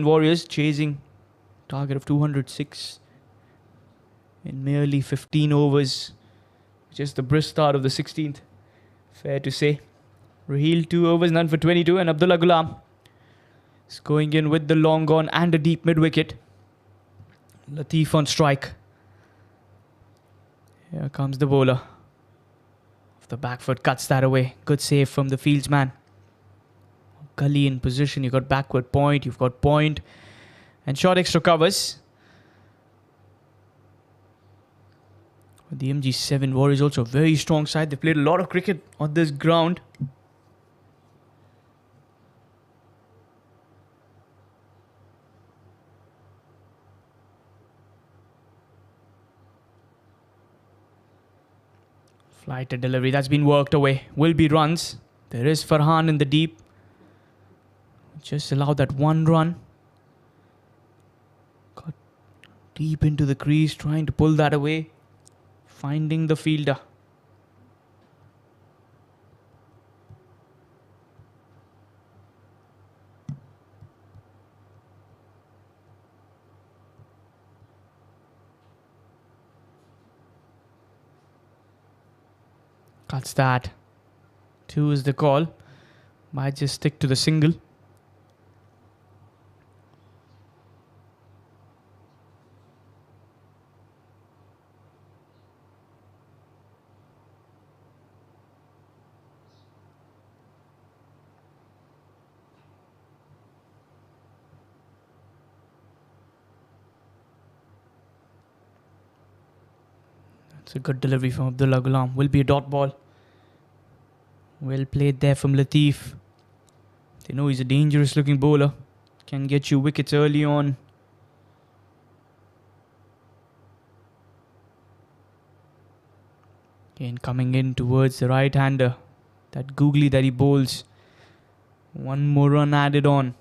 Warriors chasing target of 206 in merely 15 overs, which is the brisk start of the 16th. Fair to say. Raheel 2 overs, none for 22, and Abdullah Gulam is going in with the long on and a deep mid-wicket. Latif on strike. Here comes the bowler. Off the back foot, cuts that away. Good save from the fieldsman. Gully in position. You've got backward point. You've got point. And short extra covers. The MG7 Warriors also a very strong side. They played a lot of cricket on this ground. Flight to delivery. That's been worked away. Will be runs. There is Farhan in the deep. Just allow that one run. Got deep into the crease. Trying to pull that away. Finding the fielder. Cuts that. 2 is the call. Might just stick to the single. It's a good delivery from Abdullah Gulam. Will be a dot ball. Well played there from Latif. They know he's a dangerous looking bowler. Can get you wickets early on. Again coming in towards the right hander. That googly that he bowls. One more run added on.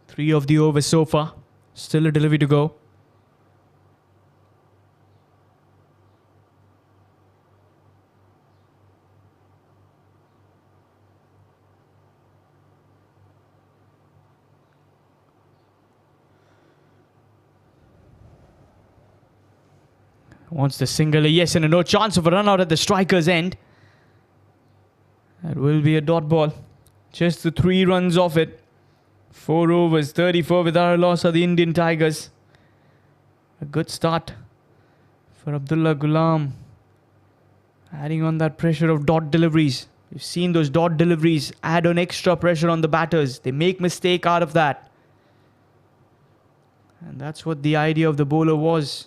3 of the overs so far. Still a delivery to go. Wants the single, a yes and a no. Chance of a run out at the striker's end. That will be a dot ball. Just the 3 runs off it. 4 overs, 34 without a loss are the Indian Tigers. A good start for Abdullah Gulam. Adding on that pressure of dot deliveries. You've seen those dot deliveries add on extra pressure on the batters. They make mistake out of that. And that's what the idea of the bowler was.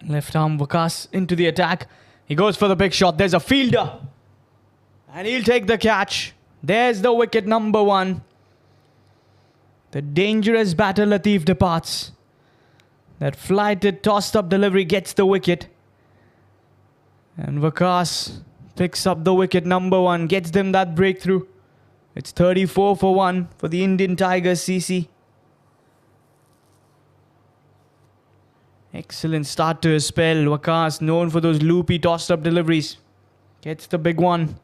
Left arm Vikas into the attack. He goes for the big shot. There's a fielder. And he'll take the catch. There's the wicket number 1. The dangerous batter Latif departs. That flighted, tossed up delivery gets the wicket. And Vikas picks up the wicket number 1. Gets them that breakthrough. It's 34 for 1 for the Indian Tigers CC. Excellent start to his spell. Vikas, known for those loopy tossed up deliveries. Gets the big one.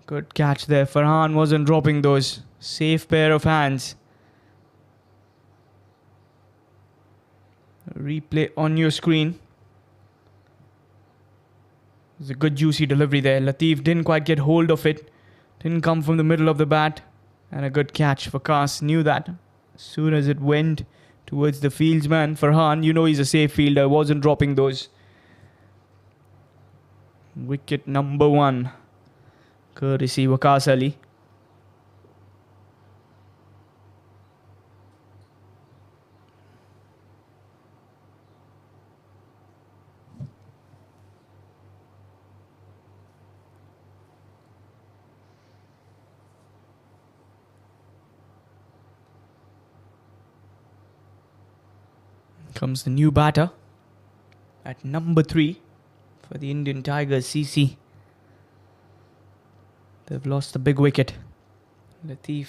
Good catch there. Farhan wasn't dropping those. Safe pair of hands. Replay on your screen. It was a good juicy delivery there. Latif didn't quite get hold of it. Didn't come from the middle of the bat. And a good catch. Vikas knew that. As soon as it went towards the fieldsman, Farhan, you know he's a safe fielder. Wasn't dropping those. Wicket number 1. Courtesy Vikas Ali. Comes the new batter at number 3 for the Indian Tigers, CC. They've lost the big wicket. Latif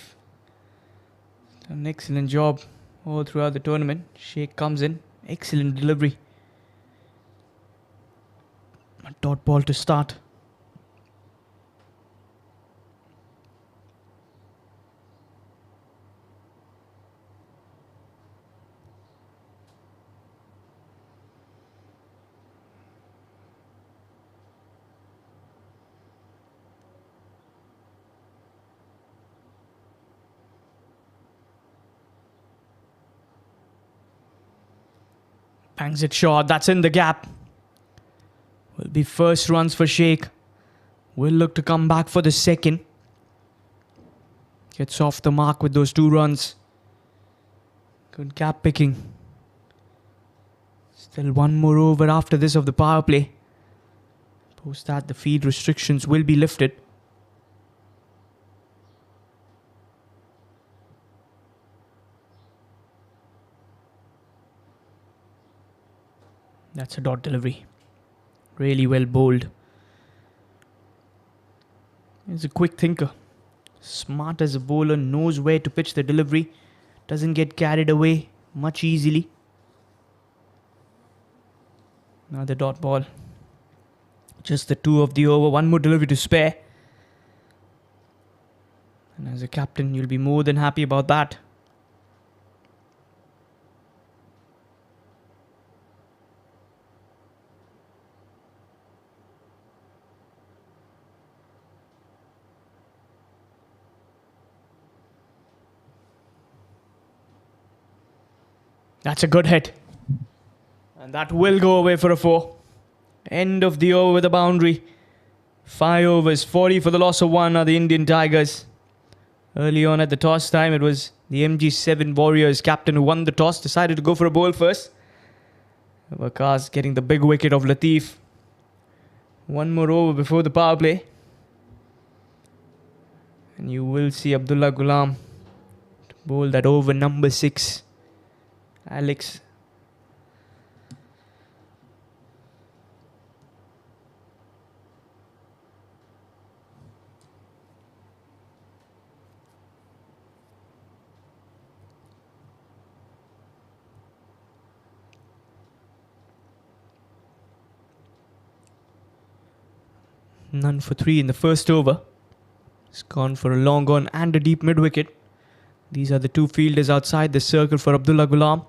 done an excellent job all throughout the tournament. Sheikh comes in. Excellent delivery. A dot ball to start. Bangs it short. That's in the gap. Will be first runs for Sheikh. Will look to come back for the second. Gets off the mark with those 2 runs. Good gap picking. Still 1 more over after this of the power play. Post that, the field restrictions will be lifted. That's a dot delivery. Really well bowled. He's a quick thinker. Smart as a bowler, knows where to pitch the delivery. Doesn't get carried away much easily. Another dot ball. Just the 2 of the over. 1 more delivery to spare. And as a captain, you'll be more than happy about that. That's a good hit. And that will go away for a 4. End of the over with a boundary. 5 overs, 40 for the loss of 1 are the Indian Tigers. Early on at the toss time, it was the MG7 Warriors captain who won the toss. Decided to go for a bowl first. Waqas getting the big wicket of Latif. 1 more over before the power play. And you will see Abdullah Ghulam bowl that over number 6. Alex. None for 3 in the first over. It's gone for a long on and a deep mid wicket. These are the 2 fielders outside the circle for Abdullah Ghulam.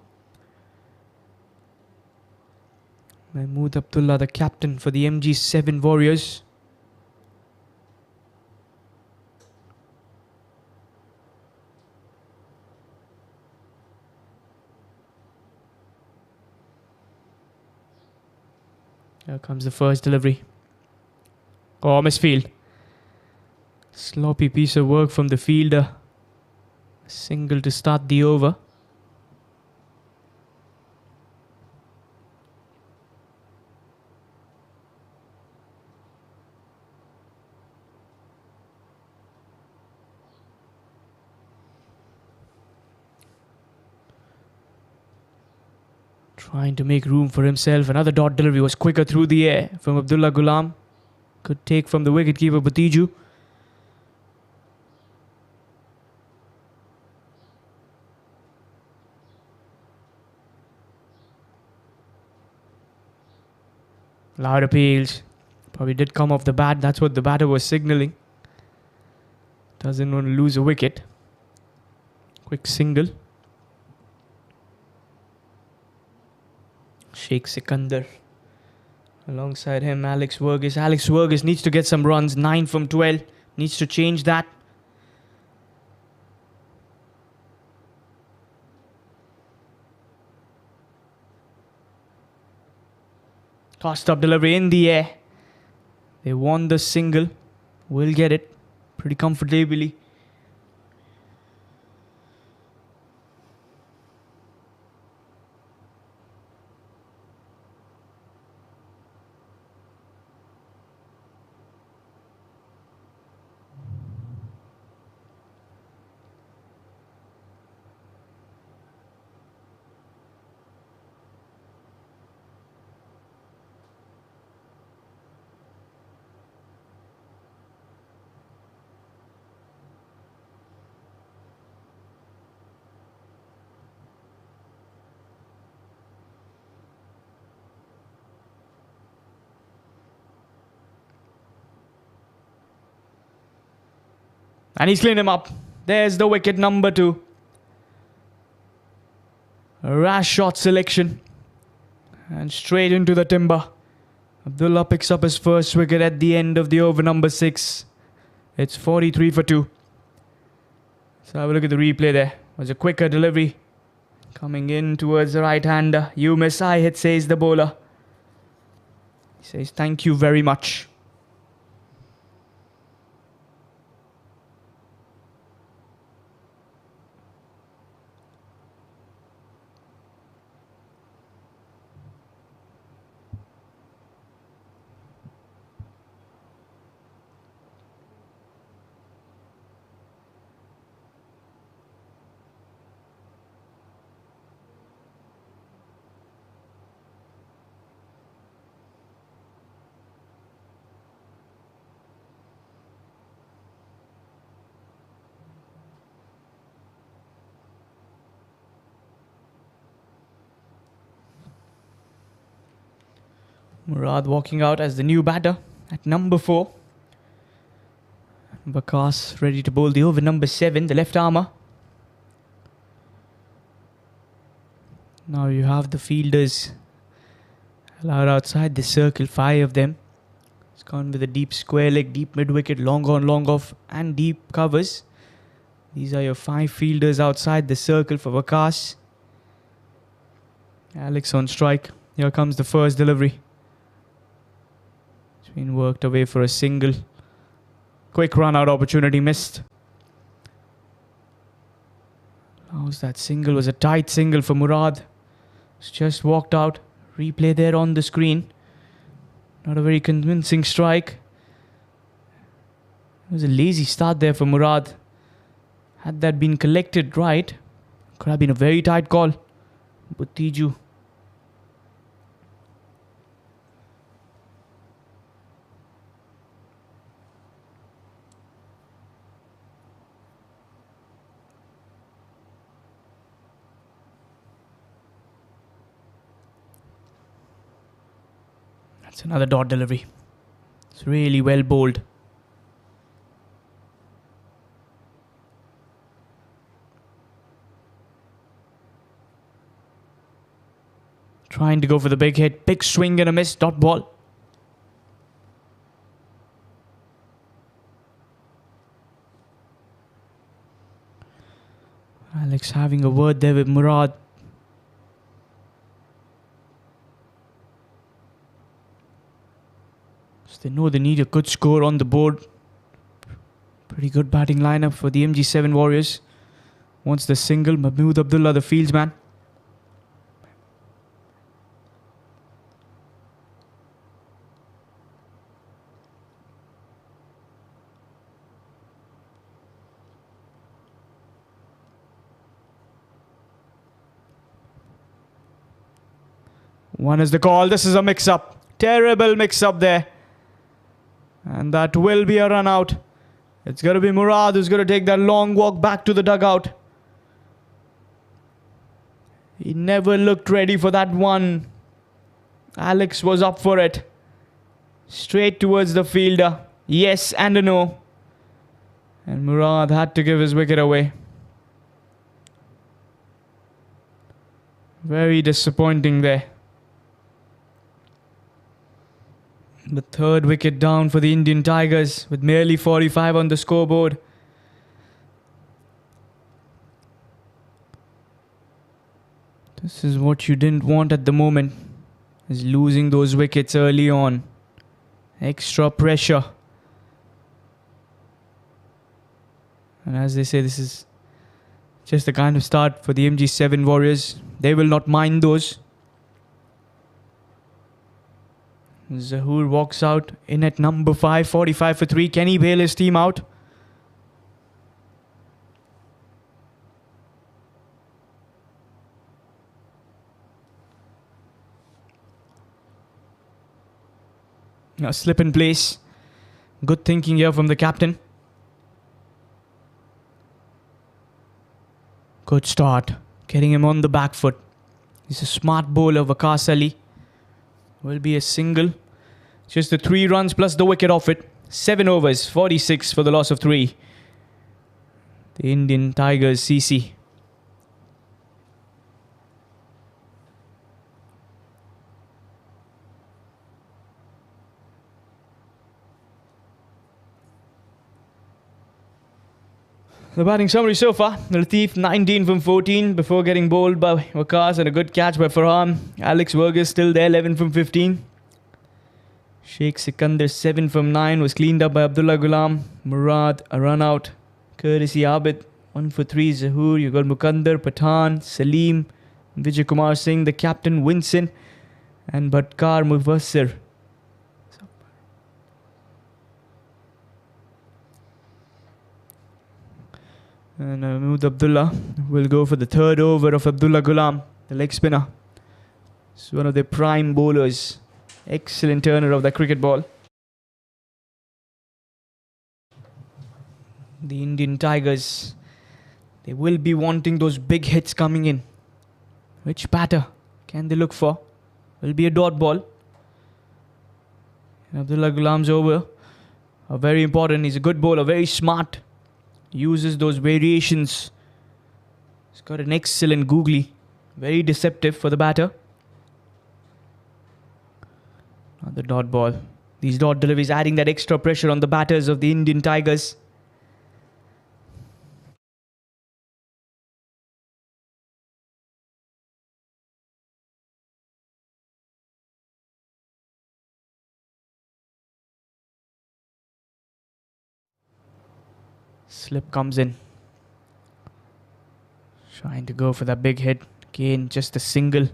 Mahmood Abdullah, the captain for the MG7 Warriors. Here comes the first delivery. Oh, misfield. Sloppy piece of work from the fielder. Single to start the over. Trying to make room for himself. Another dot delivery was quicker through the air from Abdullah Ghulam. Good take from the wicketkeeper Batiju. Loud appeals. Probably did come off the bat. That's what the batter was signalling. Doesn't want to lose a wicket. Quick single. Sheikh Sikandar. Alongside him, Alex Verghese. Alex Verghese needs to get some runs. 9 from 12. Needs to change that. Tossed up delivery in the air. They won the single. Will get it pretty comfortably. And he's cleaned him up. There's the wicket number 2. A rash shot selection. And straight into the timber. Abdullah picks up his first wicket at the end of the over number 6. It's 43 for 2. So have a look at the replay there. It was a quicker delivery. Coming in towards the right-hander. You miss, I hit, says the bowler. He says, thank you very much. Murad walking out as the new batter at number 4. Bakas ready to bowl the over number 7, the left armour. Now you have the fielders allowed outside the circle, 5 of them. It's gone with a deep square leg, deep mid-wicket, long on, long off and deep covers. These are your 5 fielders outside the circle for Bakas. Alex on strike. Here comes the first delivery. Been worked away for a single. Quick run out opportunity missed. How's that single? Was a tight single for Murad. It's just walked out. Replay there on the screen. Not a very convincing strike. It was a lazy start there for Murad. Had that been collected right, could have been a very tight call. But Tiju. It's another dot delivery. It's really well bowled. Trying to go for the big hit. Big swing and a miss. Dot ball. Alex having a word there with Murad. They know they need a good score on the board. Pretty good batting lineup for the MG7 Warriors. Wants the single. Mahmood Abdullah, the fieldsman. One is the call. This is a mix-up. Terrible mix-up there. And that will be a run out. It's going to be Murad who's going to take that long walk back to the dugout. He never looked ready for that one. Alex was up for it. Straight towards the fielder. Yes and a no. And Murad had to give his wicket away. Very disappointing there. The third wicket down for the Indian Tigers with merely 45 on the scoreboard. This is what you didn't want at the moment, is losing those wickets early on. Extra pressure. And as they say, this is just the kind of start for the MG7 Warriors. They will not mind those. Zahoor walks out in at number 5, 45 for 3. Can he bail his team out? A slip in place. Good thinking here from the captain. Good start. Getting him on the back foot. He's a smart bowler, Waqas Ali. Will be a single. Just the 3 runs plus the wicket off it. 7 overs, 46 for the loss of 3. the Indian Tigers CC. The batting summary so far: Latif 19 from 14 before getting bowled by Waqas, and a good catch by Farhan. Alex Vergas still there, 11 from 15. Sheikh Sikandar 7 from 9 was cleaned up by Abdullah Ghulam. Murad a run out courtesy Abid. 1 for 3 Zahoor. You got Mukandar, Pathan, Salim, Vijay Kumar Singh, the captain, Winson, and Bhatkar Mufassir. And Mahmood Abdullah will go for the third over of Abdullah Ghulam, the leg spinner. It's one of their prime bowlers. Excellent turner of the cricket ball. The Indian Tigers, they will be wanting those big hits coming in. Which batter can they look for? Will be a dot ball. And Abdullah Ghulam's over are very important. He's a good bowler, very smart. Uses those variations. He's got an excellent googly. Very deceptive for the batter. Another dot ball. These dot deliveries adding that extra pressure on the batters of the Indian Tigers. Slip comes in. Trying to go for that big hit. Again, just a single.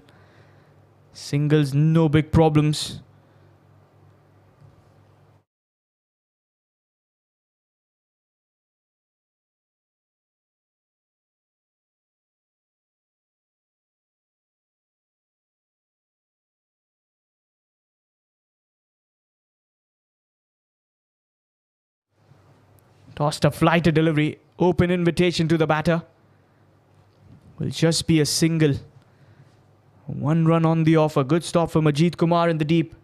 Singles, no big problems. Tossed a flighter delivery. Open invitation to the batter. Will just be a single. 1 run on the offer. Good stop for Majid Kumar in the deep.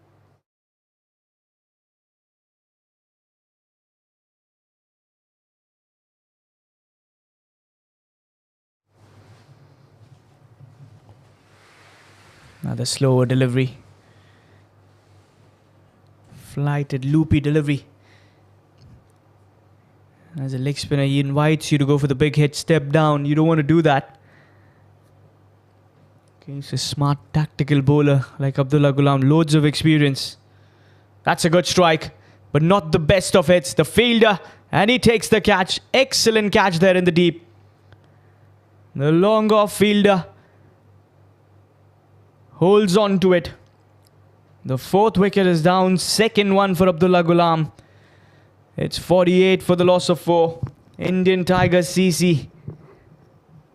Another slower delivery. Flighted, loopy delivery. As a leg spinner, he invites you to go for the big hit, step down. You don't want to do that. Okay, he's a smart tactical bowler like Abdullah Ghulam. Loads of experience. That's a good strike, but not the best of hits. The fielder, and he takes the catch. Excellent catch there in the deep. The long off fielder holds on to it. The 4th wicket is down. 2nd one for Abdullah Ghulam. It's 48 for the loss of 4. Indian Tigers CC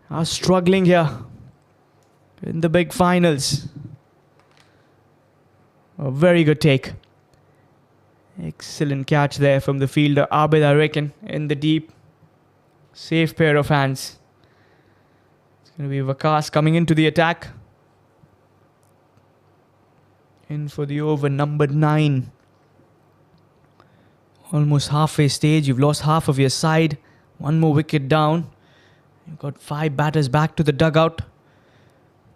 are struggling here in the big finals. A very good take. Excellent catch there from the fielder Abid, I reckon, in the deep. Safe pair of hands. It's going to be Waqas coming into the attack. In for the over number 9. Almost halfway stage. You've lost half of your side. 1 more wicket down. You've got 5 batters back to the dugout.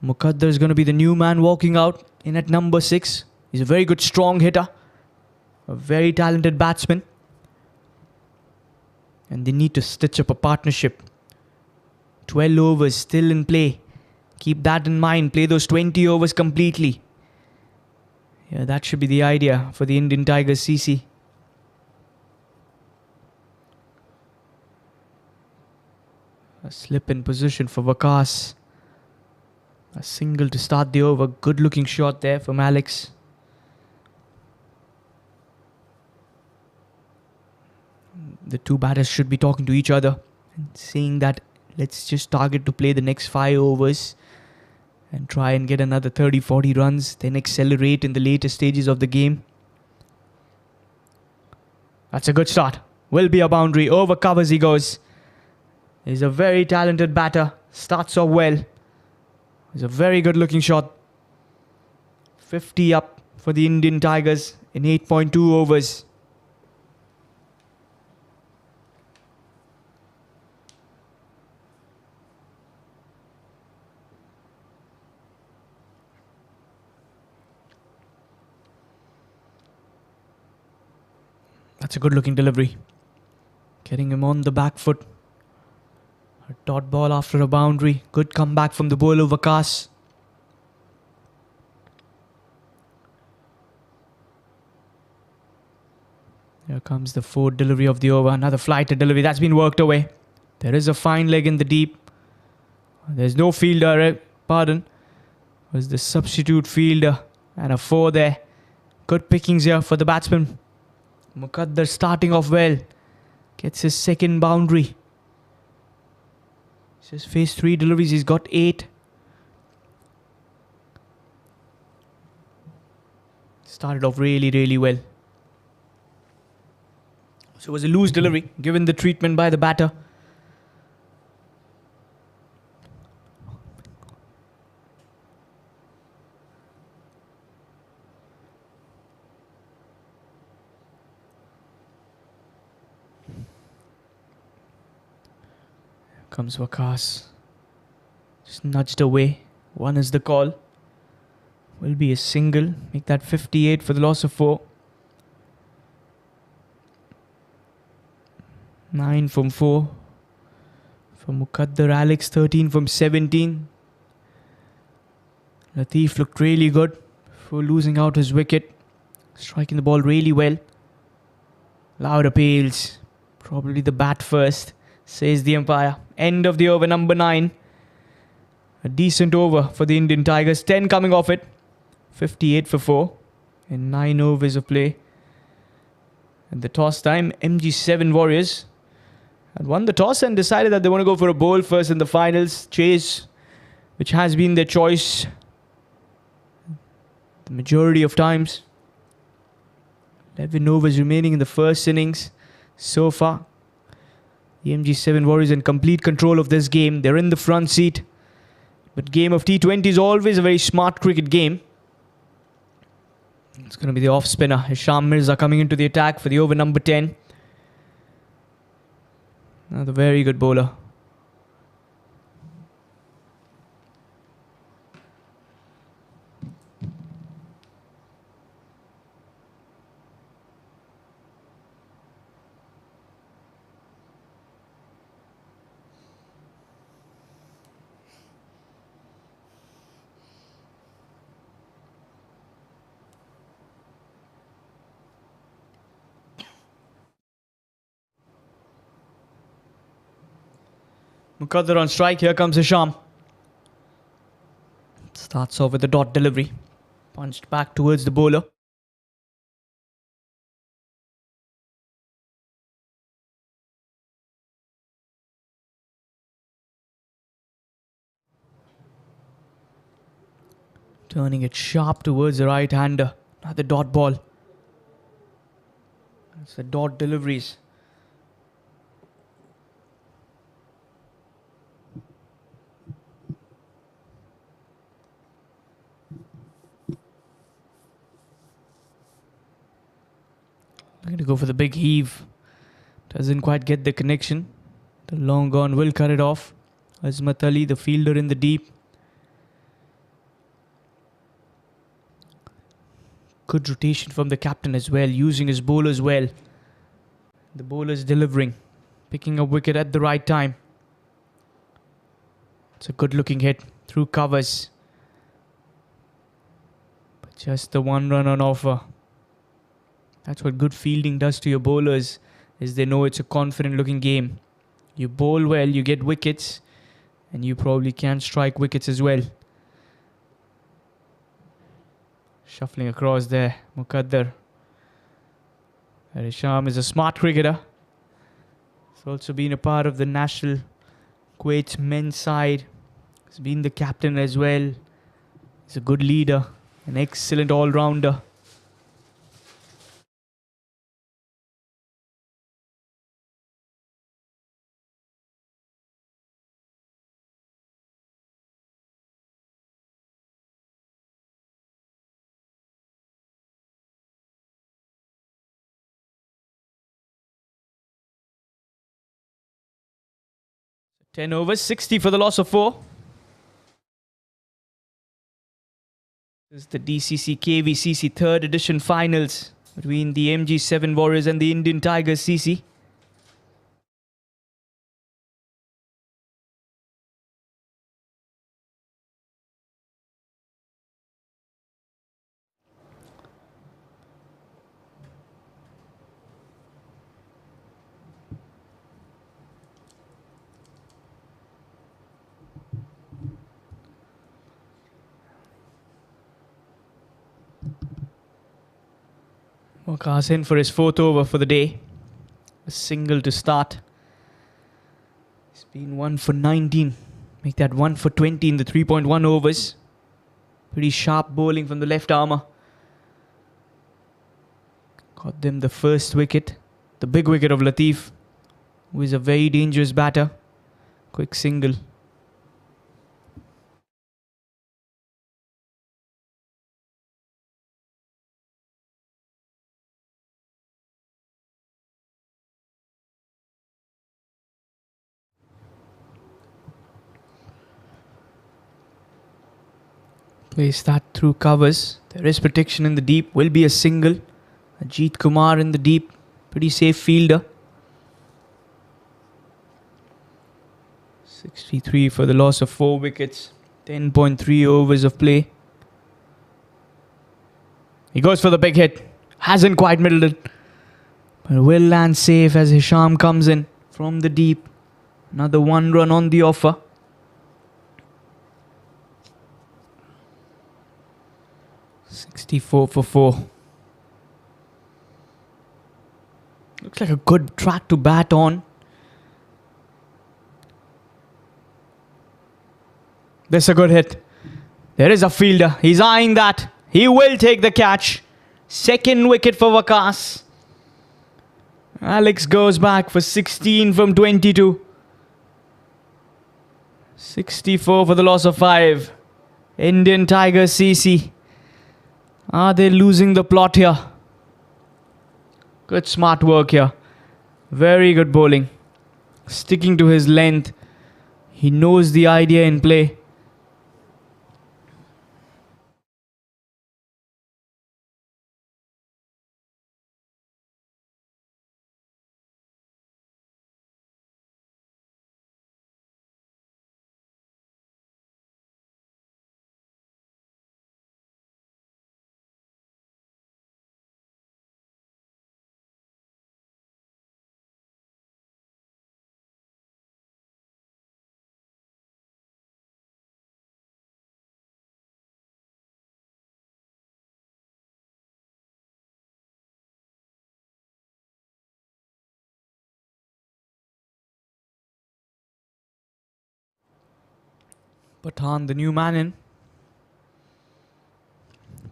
Muqaddar is going to be the new man walking out in at number 6. He's a very good strong hitter. A very talented batsman. And they need to stitch up a partnership. 12 overs still in play. Keep that in mind. Play those 20 overs completely. Yeah, that should be the idea for the Indian Tigers CC. A slip in position for Waqas. A single to start the over. Good looking shot there from Alex. The 2 batters should be talking to each other and saying that let's just target to play the next 5 overs and try and get another 30-40 runs, then accelerate in the later stages of the game. That's a good start. Will be a boundary. Over covers he goes. He's a very talented batter. Starts off well. It's a very good looking shot. 50 up for the Indian Tigers in 8.2 overs. That's a good looking delivery. Getting him on the back foot. A dot ball after a boundary. Good comeback from the bowler Vikas. Here comes the fourth delivery of the over. Another flighted delivery. That's been worked away. There is a fine leg in the deep. There's no fielder. Pardon. Was the substitute fielder. And a 4 there. Good pickings here for the batsman. Muqaddar starting off well. Gets his second boundary. He's just faced 3 deliveries. He's got 8. Started off really, really well. So it was a loose delivery, given the treatment by the batter. Here comes Vikas. Just nudged away. 1 is the call. Will be a single. Make that 58 for the loss of 4. 9 from 4 from Muqaddar. Alex 13 from 17. Latif looked really good for losing out his wicket. Striking the ball really well. Loud appeals. Probably the bat first, says the umpire. End of the over, number 9. A decent over for the Indian Tigers. 10 coming off it. 58 for 4 in 9 overs of play. At the toss time, MG7 Warriors had won the toss and decided that they want to go for a bowl first in the finals. Chase, which has been their choice the majority of times. 11 overs remaining in the first innings so far. The MG7 Warriors in complete control of this game. They're in the front seat. But game of T20 is always a very smart cricket game. It's going to be the off spinner. Hisham Mirza coming into the attack for the over number 10. Another very good bowler. Muqaddar on strike. Here comes Hisham. Starts off with a dot delivery. Punched back towards the bowler. Turning it sharp towards the right-hander. Another dot ball. It's the dot deliveries. Looking to go for the big heave. Doesn't quite get the connection. The long gone will cut it off. Azmat Ali, the fielder in the deep. Good rotation from the captain as well. Using his bowlers well. The bowlers delivering. Picking up wicket at the right time. It's a good looking hit. Through covers. But just the 1 run on offer. That's what good fielding does to your bowlers, is they know it's a confident looking game. You bowl well, you get wickets, and you probably can strike wickets as well. Shuffling across there, Muqaddar. Hisham is a smart cricketer. He's also been a part of the national Kuwait men's side. He's been the captain as well. He's a good leader, an excellent all-rounder. Ten overs, 60 for the loss of 4. This is the DCC KVCC 3rd edition finals. between the MG7 Warriors and the Indian Tigers CC. Waqas in for his 4th over for the day. A single to start. He's been 1 for 19. Make that 1 for 20 in the 3.1 overs. Pretty sharp bowling from the left armour. Got them the first wicket. The big wicket of Latif, who is a very dangerous batter. Quick single. Plays that through covers. There is protection in the deep. Will be a single. Ajit Kumar in the deep. Pretty safe fielder. 63 for the loss of 4 wickets. 10.3 overs of play. He goes for the big hit. Hasn't quite middled it. But will land safe as Hisham comes in from the deep. Another 1 run on the offer. .64 for 4. Looks like a good track to bat on. This is a good hit. There is a fielder. He's eyeing that. He will take the catch. 2nd wicket for Waqas. Alex goes back for 16 from 22. 64 for the loss of 5. Indian Tigers CC. Are they losing the plot here? Good smart work here. Very good bowling. Sticking to his length. He knows the idea in play. Pathan, the new man in.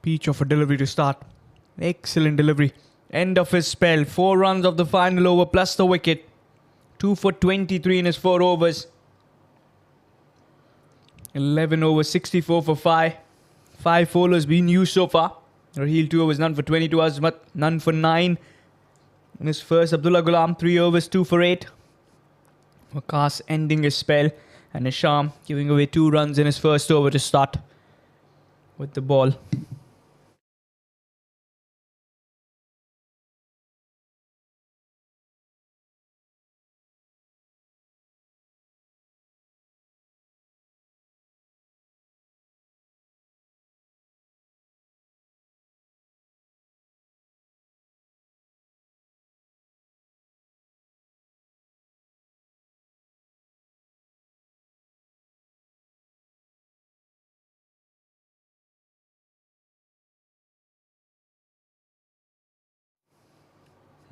Peach of a delivery to start. Excellent delivery. End of his spell. 4 runs of the final over plus the wicket. 2 for 23 in his 4 overs. 11 overs, 64 for 5. 5 bowlers been used so far. Raheel 2 overs, none for 22. Azmat, none for 9. In his first, Abdullah Ghulam, 3 overs, 2 for 8. Waqas ending his spell. And Hisham giving away 2 runs in his first over to start with the ball.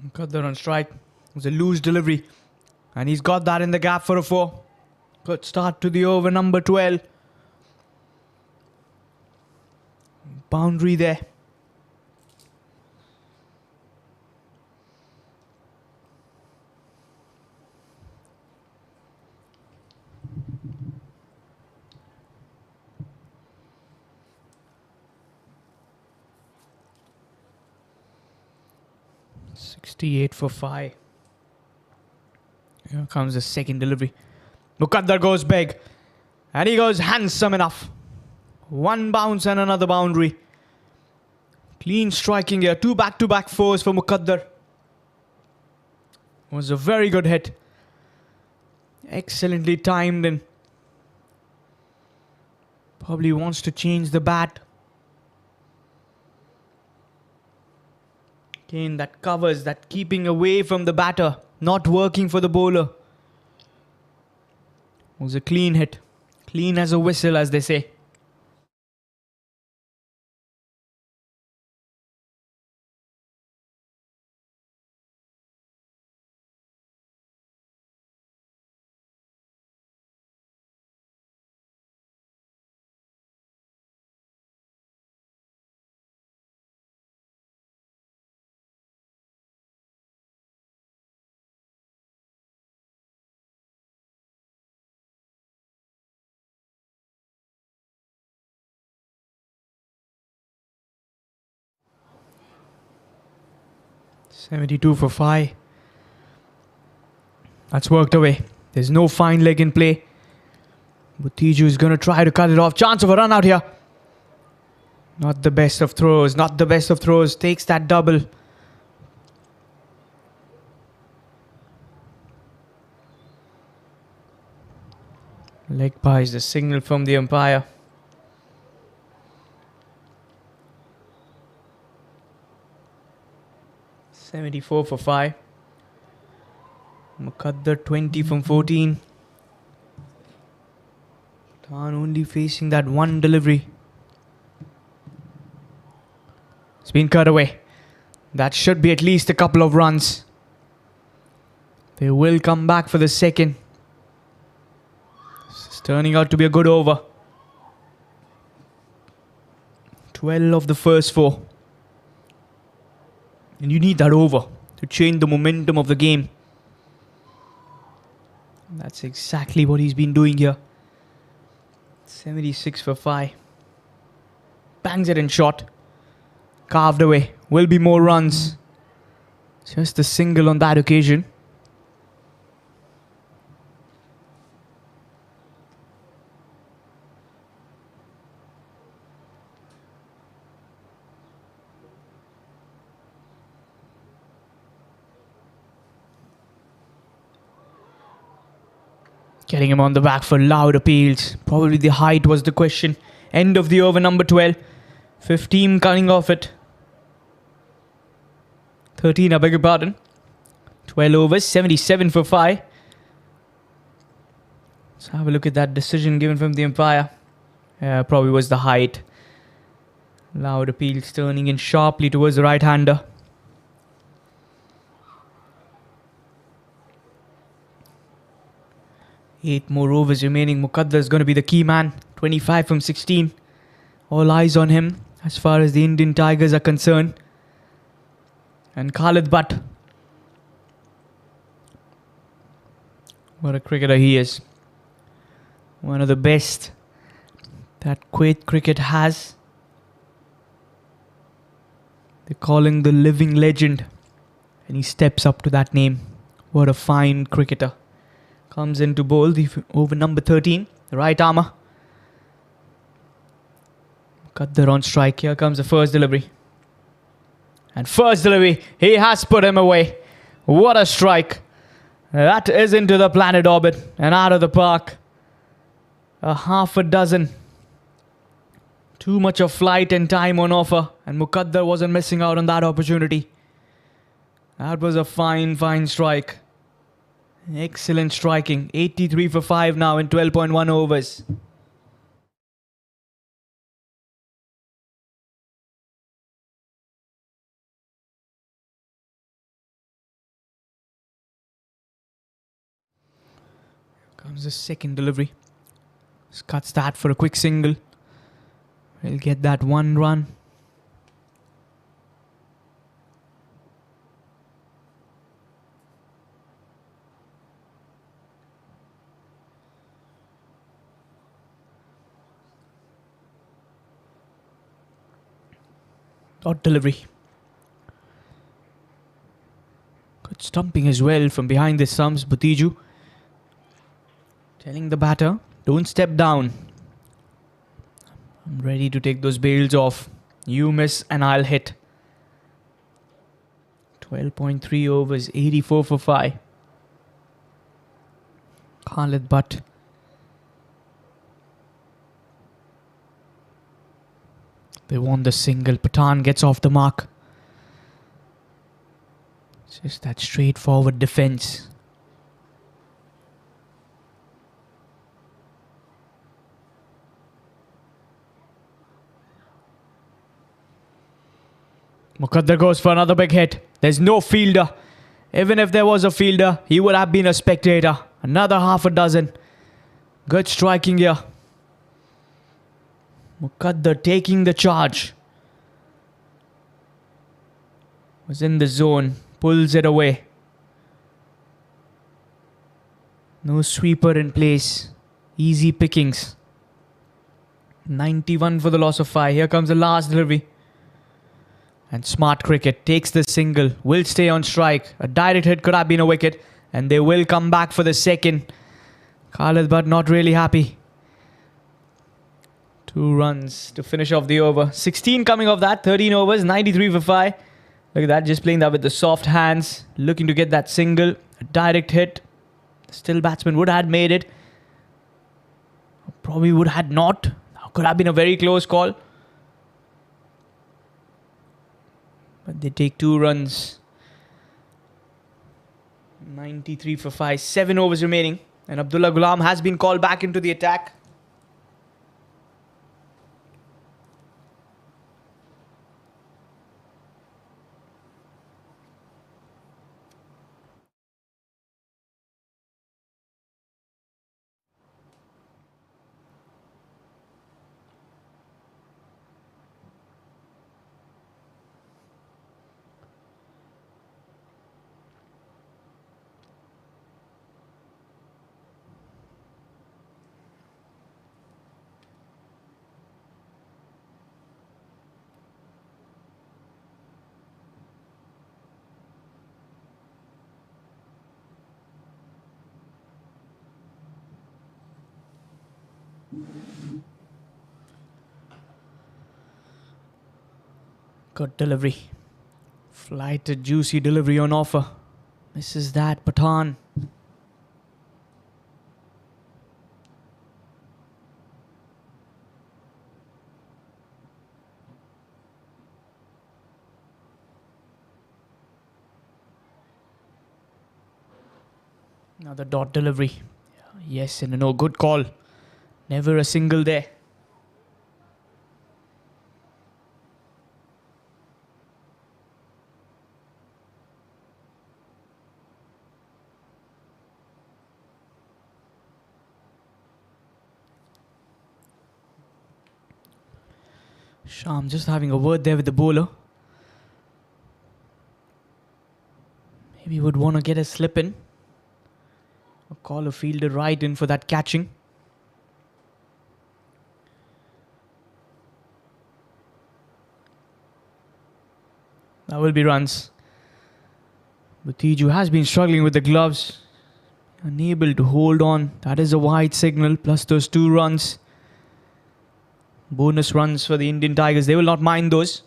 Muqaddar on strike. It was a loose delivery. And he's got that in the gap for a 4. Good start to the over number 12. Boundary there. .68 for 5. Here comes the second delivery. Muqaddar goes big. And he goes handsome enough. 1 bounce and another boundary. Clean striking here. 2 back-to-back fours for Muqaddar. Was a very good hit. Excellently timed and probably wants to change the bat. Again, that covers, that keeping away from the batter, not working for the bowler. Was a clean hit. Clean as a whistle, as they say. .72 for 5. That's worked away. There's no fine leg in play. Butiju is going to try to cut it off. Chance of a run out here. Not the best of throws. Not the best of throws. Takes that double. Leg buys the signal from the umpire. .74 for 5. Muqaddar 20 from 14. Khan only facing that one delivery. It's been cut away. That should be at least a couple of runs. They will come back for the second. This is turning out to be a good over. 12 of the first 4. And you need that over to change the momentum of the game. That's exactly what he's been doing here. 76 for 5. Bangs it in shot. Carved away. Will be more runs. Just a single on that occasion. Getting him on the back for loud appeals. Probably the height was the question. End of the over, number 12. 15 cutting off it. 13, I beg your pardon. 12 overs, 77 for 5. Let's have a look at that decision given from the umpire. Probably was the height. Loud appeals turning in sharply towards the right-hander. Eight more overs remaining. Muqaddar is going to be the key man. 25 from 16. All eyes on him as far as the Indian Tigers are concerned. And Khalid Butt. What a cricketer he is. One of the best that Kuwait cricket has. They call him the living legend. And he steps up to that name. What a fine cricketer. Comes in to bowl the over number 13. The right armour. Muqaddar on strike. Here comes the first delivery. And first delivery. He has put him away. What a strike. That is into the planet orbit. And out of the park. A half a dozen. Too much of flight and time on offer. And Muqaddar wasn't missing out on that opportunity. That was a fine, fine strike. Excellent striking. 83 for 5 now in 12.1 overs. Here comes the second delivery. Cuts that for a quick single. We'll get that one run. Dot delivery. Good stumping as well from behind the stumps. Butiju telling the batter, don't step down. I'm ready to take those bails off. You miss and I'll hit. 12.3 overs, 84 for 5. Khalid Butt. They want the single. Pathan gets off the mark. Just that straightforward defense. Muqaddar goes for another big hit. There's no fielder. Even if there was a fielder, he would have been a spectator. Another half a dozen. Good striking here. Muqaddar taking the charge. Was in the zone. Pulls it away. No sweeper in place. Easy pickings. 91 for the loss of 5. Here comes the last delivery. And smart cricket takes the single. Will stay on strike. A direct hit could have been a wicket. And they will come back for the second. Khalid Butt not really happy. 2 runs to finish off the over. 16 coming off that. 13 overs. 93 for 5. Look at that. Just playing that with the soft hands. Looking to get that single. A direct hit. Still batsman would have made it. Probably would have not. Could have been a very close call. But they take 2 runs. 93 for 5. 7 overs remaining. And Abdullah Ghulam has been called back into the attack. Good delivery. Flighted, juicy delivery on offer. Misses that, Pathan. Another dot delivery. Yes and a no. Good call. Never a single there. Sham just having a word there with the bowler. Maybe would want to get a slip in. Or call a fielder right in for that catching. That will be runs. Butiju has been struggling with the gloves. Unable to hold on. That is a wide signal. Plus those 2 runs. Bonus runs for the Indian Tigers. They will not mind those.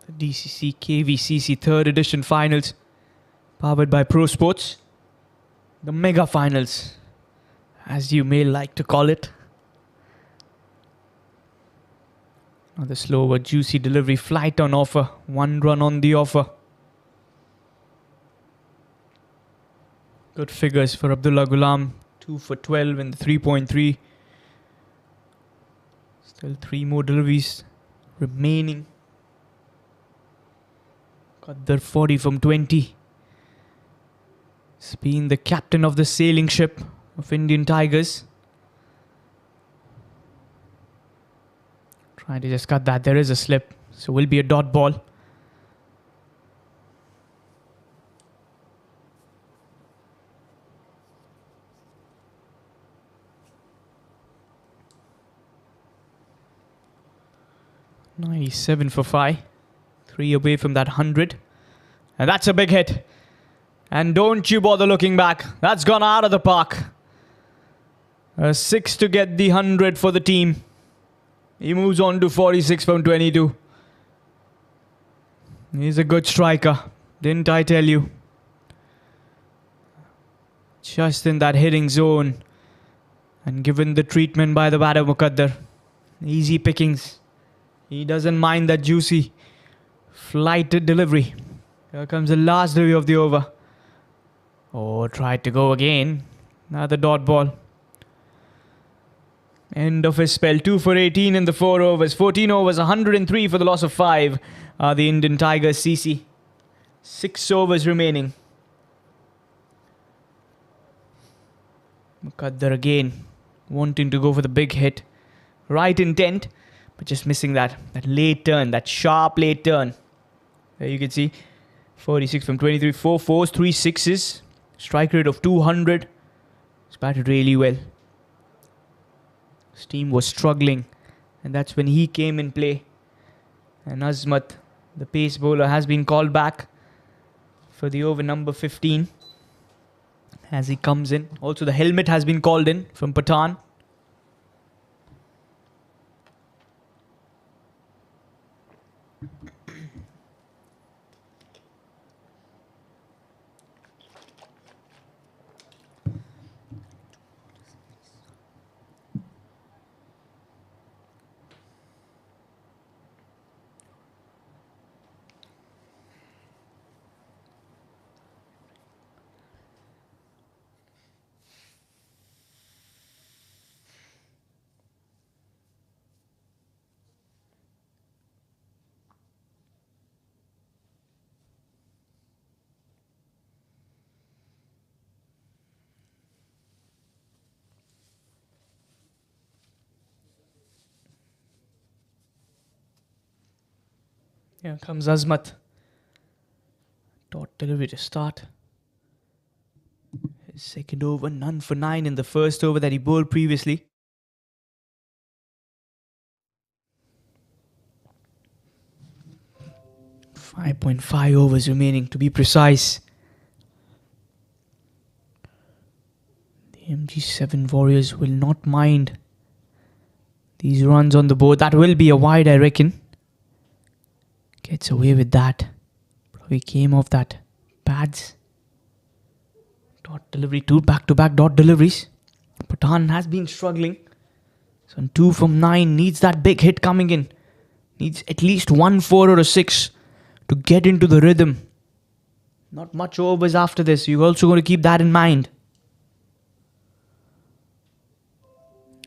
The DCC KVCC 3rd edition finals. Powered by Pro Sports. The mega finals, as you may like to call it. Another slower, juicy delivery. Flight on offer. 1 run on the offer. Good figures for Abdullah Ghulam. 2 for 12 in the 3.3. Still 3 more deliveries remaining. Qaddar 40 from 20. He's been the captain of the sailing ship of Indian Tigers. Trying to just cut that. There is a slip. So will be a dot ball. .97 for 5. 3 away from that 100. And that's a big hit. And don't you bother looking back. That's gone out of the park. A 6 to get the 100 for the team. He moves on to 46 from 22. He's a good striker. Didn't I tell you? Just in that hitting zone. And given the treatment by the batter Muqaddar. Easy pickings. He doesn't mind that juicy flighted delivery. Here comes the last delivery of the over. Oh, tried to go again. Another dot ball. End of his spell. 2 for 18 in the 4 overs. 14 overs, 103 for the loss of 5. The Indian Tigers CC. 6 overs remaining. Muqaddar again. Wanting to go for the big hit. Right intent. But just missing that. That late turn. That sharp late turn. There you can see. 46 from 23. 4 fours, 3 sixes. Strike rate of 200. He's batted really well. His team was struggling. And that's when he came in play. And Azmat, the pace bowler, has been called back for the over number 15. As he comes in. Also the helmet has been called in from Pathan. Here comes Azmat. Dot delivery to start. His second over, none for 9 in the first over that he bowled previously. .5 overs remaining to be precise. The MG7 Warriors will not mind these runs on the board. That will be a wide, I reckon. Gets away with that. Probably came off that pads. Dot delivery, 2 back-to-back dot deliveries. Pathan has been struggling. So on 2 from 9, needs that big hit coming in. Needs at least 1 4 or a 6 to get into the rhythm. Not much overs after this. You're also going to keep that in mind.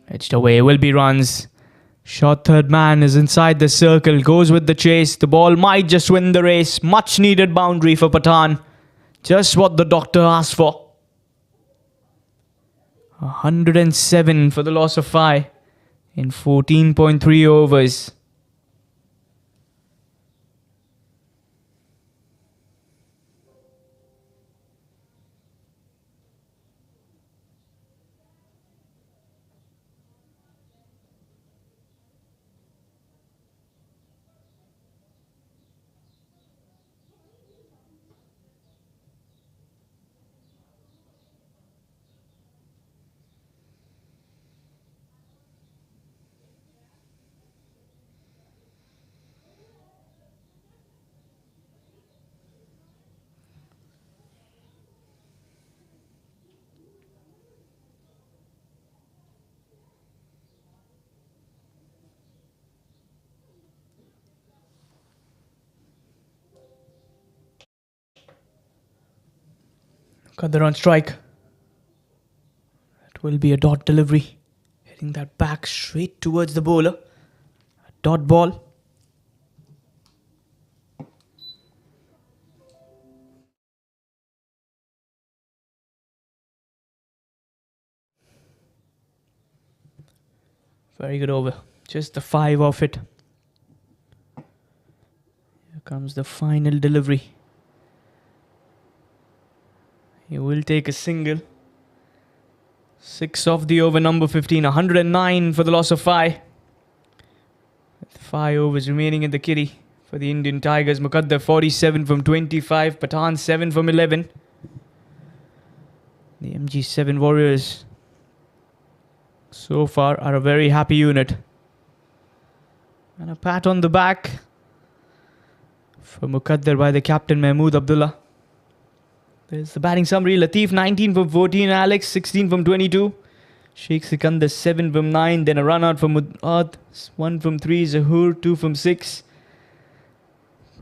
Edged away, will be runs. Shot third man is inside the circle. Goes with the chase. The ball might just win the race. Much needed boundary for Pathan. Just what the doctor asked for. 107 for the loss of 5 in 14.3 overs. Muqaddar on strike. That will be a dot delivery. Hitting that back straight towards the bowler. A dot ball. Very good over. Just the 5 off it. Here comes the final delivery. He will take a single. 6 off the over number 15. 109 for the loss of 5. With 5 overs remaining in the kitty for the Indian Tigers. Muqaddar 47 from 25. Pathan 7 from 11. The MG7 Warriors so far are a very happy unit. And a pat on the back for Muqaddar by the captain Mahmood Abdullah. There's the batting summary. Latif 19 from 14. Alex 16 from 22. Sheikh Sikandar 7 from 9. Then a run out from Muad 1 from 3. Zahoor 2 from 6.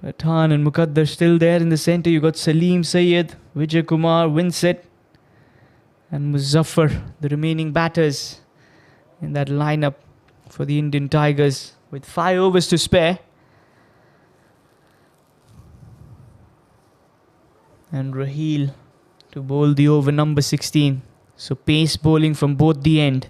Pathan and Muqaddar still there in the centre. You got Salim Sayyed, Vijay Kumar, Winsett and Muzaffar, the remaining batters in that lineup for the Indian Tigers with 5 overs to spare. And Raheel to bowl the over number 16. So pace bowling from both the end.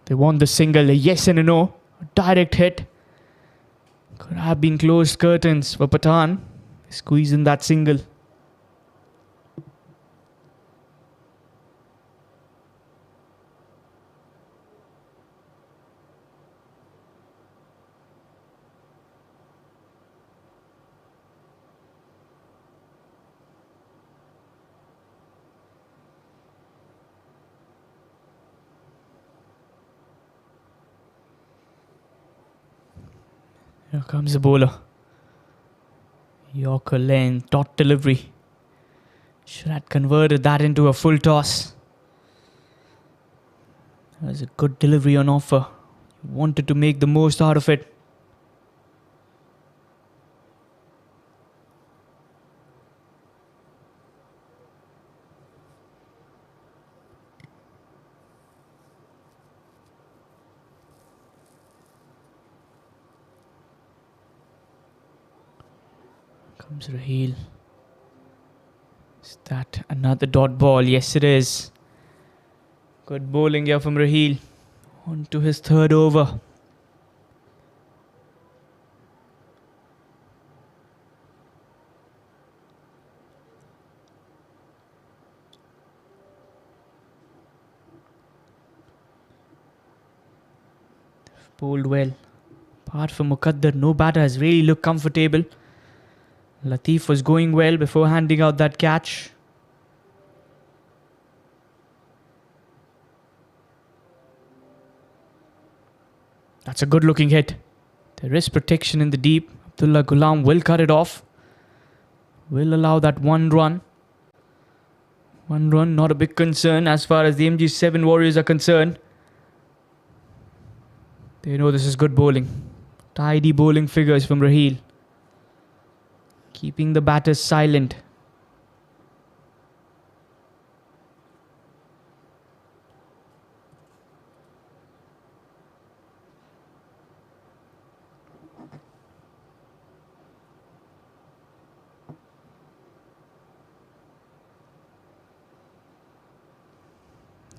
They want the single, a yes and a no. A direct hit. Could have been closed curtains for Pathan. Squeeze in that single. Here comes the bowler. Yorker length, dot delivery. Should have converted that into a full toss. That was a good delivery on offer. Wanted to make the most out of it. Comes Raheel. Is that another dot ball? Yes, it is. Good bowling here from Raheel. On to his third over. They've bowled well. Apart from Muqaddar, no batter has really looked comfortable. Latif was going well before handing out that catch. That's a good looking hit. There is protection in the deep. Abdullah Ghulam will cut it off. Will allow that one run. One run, not a big concern as far as the MG7 Warriors are concerned. They know this is good bowling. Tidy bowling figures from Raheel. Keeping the batters silent.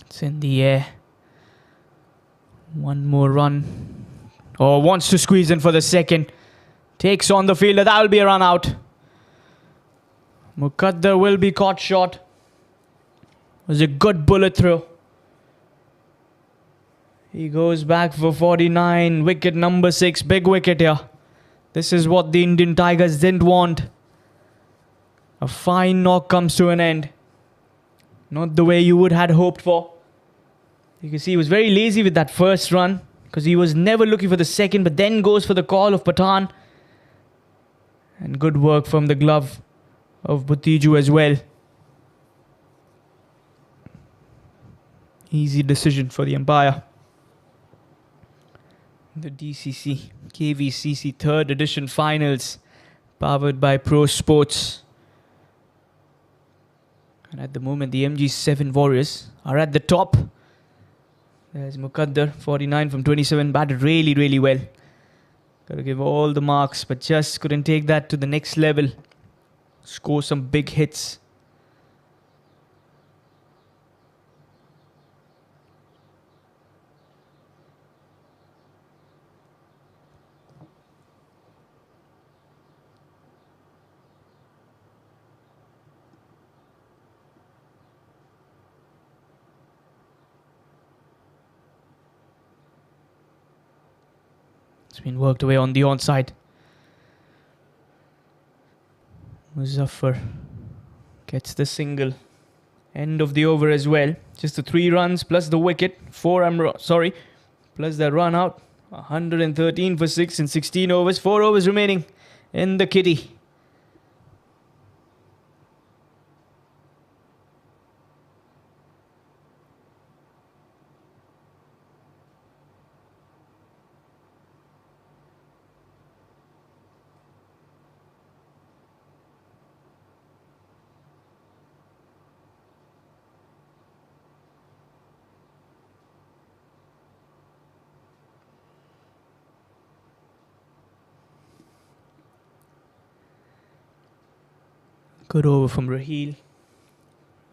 It's in the air. One more run. Oh, wants to squeeze in for the second. Takes on the fielder. That will be a run out. Muqaddar will be caught short. It was a good bullet throw. He goes back for 49. Wicket number 6. Big wicket here. This is what the Indian Tigers didn't want. A fine knock comes to an end. Not the way you would had hoped for. You can see he was very lazy with that first run. Because he was never looking for the second. But then goes for the call of Pathan. And good work from the glove of Butiju as well. Easy decision for the umpire. The DCC, KVCC 3rd edition finals, powered by Pro Sports. And at the moment, the MG7 Warriors are at the top. There's Muqaddar, 49 from 27, batted really, really well. Got to give all the marks, but just couldn't take that to the next level. Score some big hits. It's been worked away on the onside. Muzaffar gets the single. End of the over as well. Just the 3 runs plus the wicket. Plus the run out. 113 for 6 in 16 overs. 4 overs remaining in the kitty. Good over from Raheel.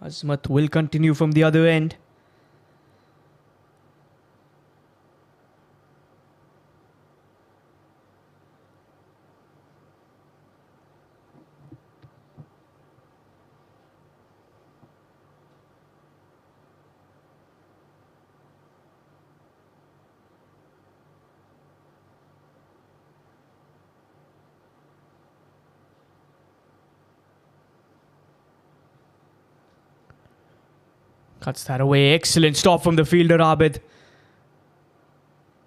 Azmat will continue from the other end. Cuts that away. Excellent stop from the fielder, Abid.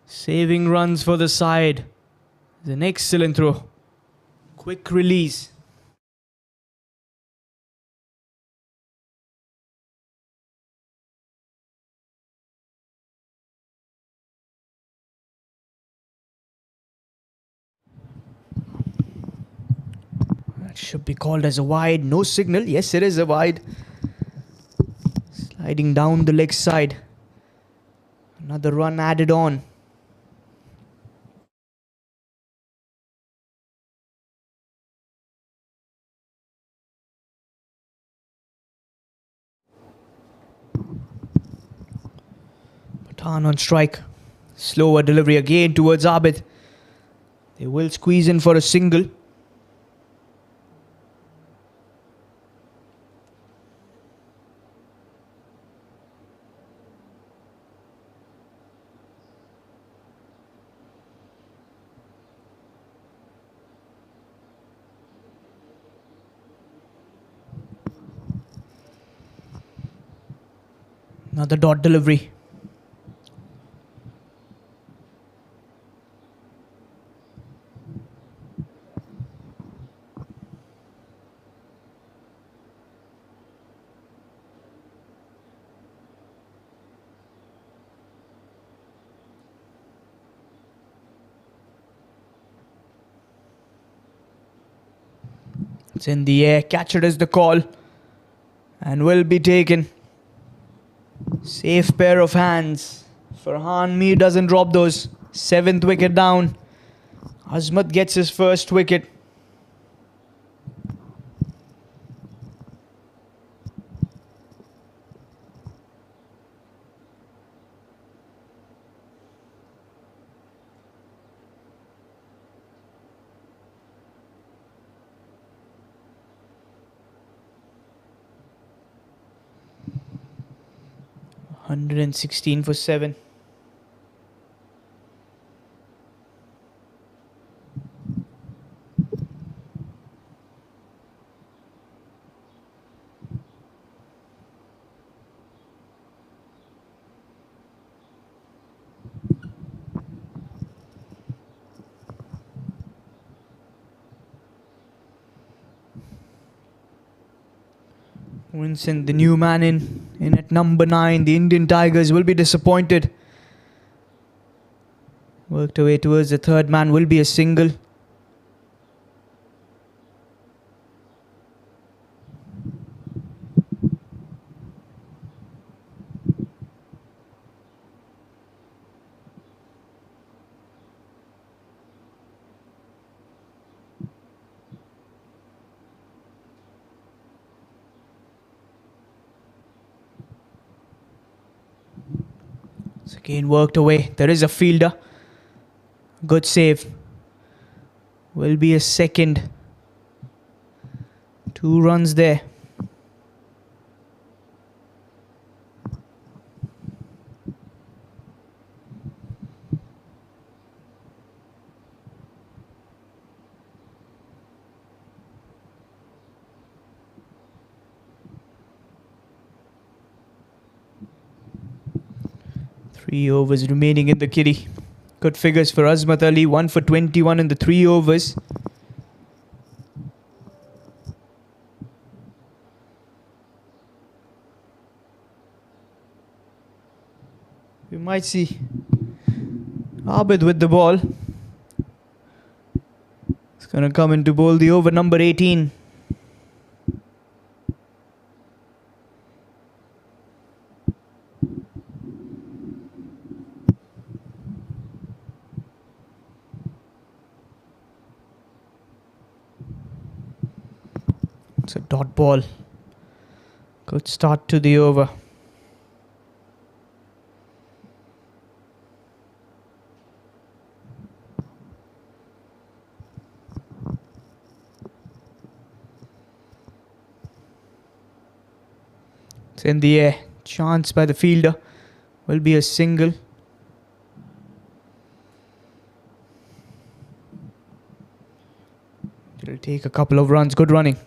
Saving runs for the side. It's an excellent throw. Quick release. That should be called as a wide. No signal. Yes, it is a wide. Sliding down the leg side. Another run added on. Pathan on strike. Slower delivery again towards Abid. They will squeeze in for a single. Another dot delivery. It's in the air. Catcher is the call. And will be taken. Safe pair of hands. Farhan Mir doesn't drop those. 7th wicket down. Azmat gets his first wicket. $116 for 7. Winston, the new man in at number 9. The Indian Tigers will be disappointed. Worked away towards the third man. Will be a single. It's again worked away. There is a fielder. Good save. Will be a second. 2 runs there. 3 overs remaining in the kitty. Good figures for Azmat Ali. 1 for 21 in the 3 overs. We might see Abid with the ball. It's going to come in to bowl the over number 18. It's a dot ball. Good start to the over. It's in the air. Chance by the fielder. Will be a single. It'll take a couple of runs. Good running.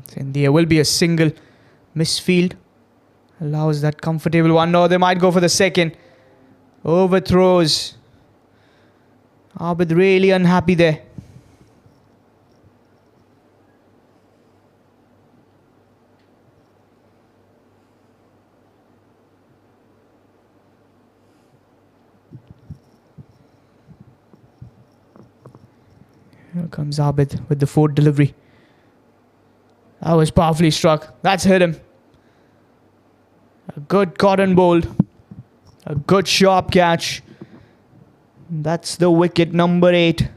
It's in the air. Will be a single. Misfield allows that comfortable one. No, they might go for the second. Overthrows. Abid really unhappy there. Here comes Abid with the fourth delivery. That was powerfully struck. That's hit him. A good cotton bowl. A good sharp catch. That's the wicket number 8.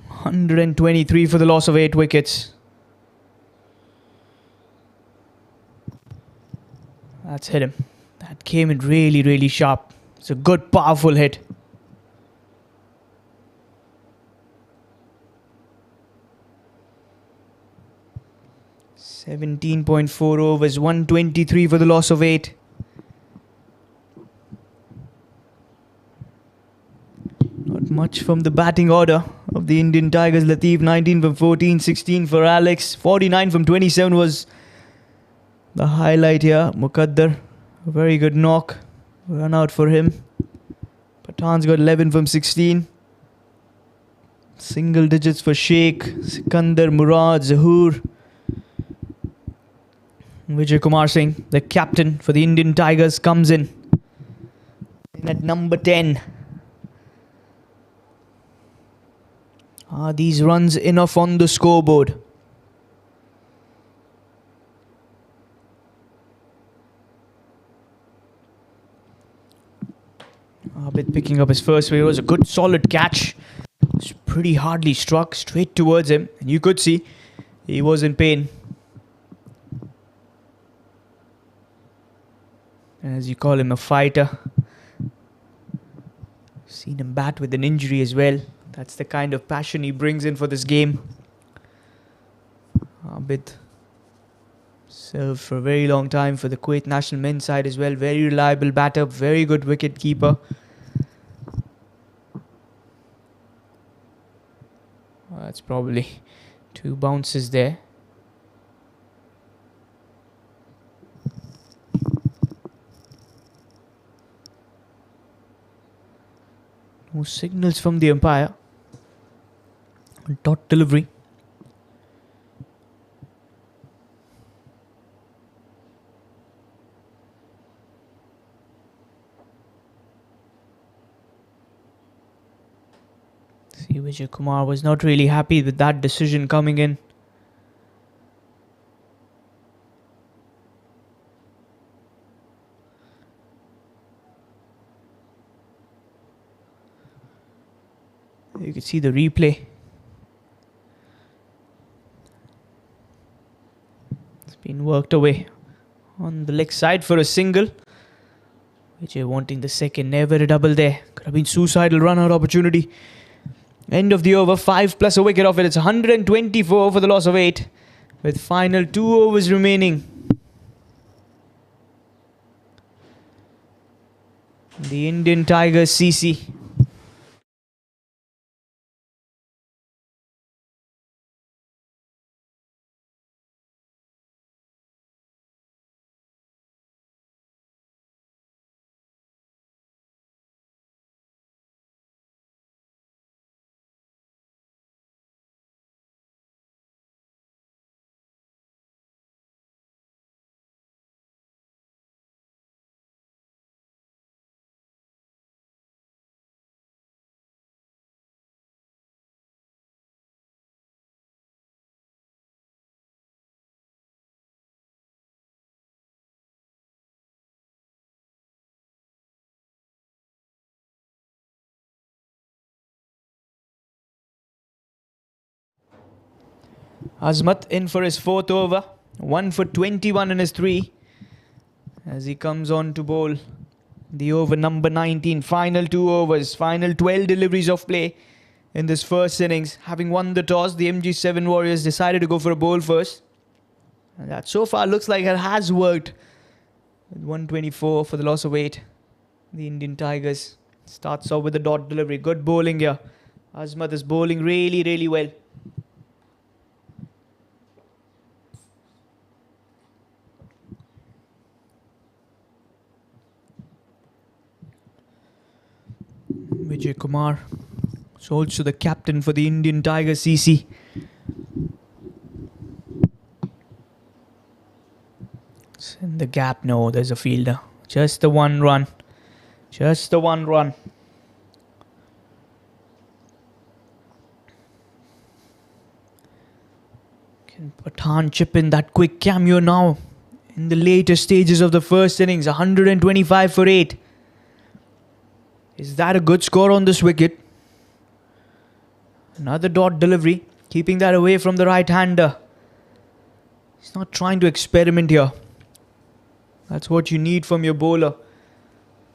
123 for the loss of 8 wickets. That's hit him. That came in really, really sharp. It's a good, powerful hit. 17.4 overs, 123 for the loss of 8. Not much from the batting order of the Indian Tigers. Lateef 19 from 14, 16 for Alex. 49 from 27 was the highlight here. Muqaddar, a very good knock. Run out for him. Pathan's got 11 from 16. Single digits for Sheikh, Sikandar, Murad, Zahoor. Vijay Kumar Singh, the captain for the Indian Tigers, comes in at number 10. Are these runs enough on the scoreboard? Abid picking up his first wicket. It was a good solid catch. It was pretty hardly struck straight towards him, and you could see he was in pain. As you call him, a fighter. Seen him bat with an injury as well. That's the kind of passion he brings in for this game. Abid served for a very long time for the Kuwait national men's side as well. Very reliable batter, very good wicket keeper. That's probably 2 bounces there. No signals from the umpire. Dot delivery. See, Vijay Kumar was not really happy with that decision coming in. You can see the replay. It's been worked away on the leg side for a single. Vijay wanting the second, never a double there. Could have been suicidal run out opportunity. End of the over, 5 plus a wicket off it. It's 124 for the loss of 8 with final 2 overs remaining. the Indian Tigers CC. Azmat in for his 4th over. 1 for 21 in his 3. As he comes on to bowl the over number 19. Final 2 overs. Final 12 deliveries of play in this first innings. Having won the toss, the MG7 Warriors decided to go for a bowl first. And that so far looks like it has worked. With 124 for the loss of 8. The Indian Tigers starts off with a dot delivery. Good bowling here. Azmat is bowling really, really well. Vijay Kumar is also the captain for the Indian Tigers CC. It's in the gap. No, there's a fielder. Just the one run. Just the one run. Can Pathan chip in that quick cameo now? In the later stages of the first innings. 125 for 8. Is that a good score on this wicket? Another dot delivery. Keeping that away from the right-hander. He's not trying to experiment here. That's what you need from your bowler.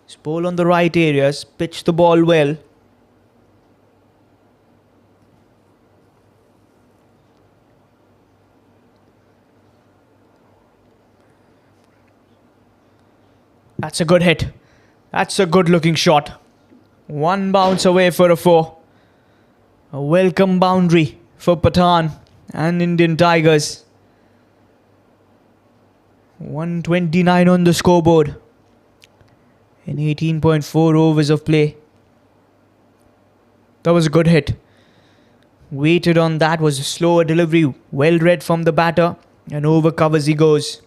Just bowl on the right areas. Pitch the ball well. That's a good hit. That's a good looking shot. One bounce away for a 4. A welcome boundary for Pathan and Indian Tigers. 129 on the scoreboard in 18.4 overs of play. That was a good hit. Waited on that, was a slower delivery. Well read from the batter, and over covers he goes.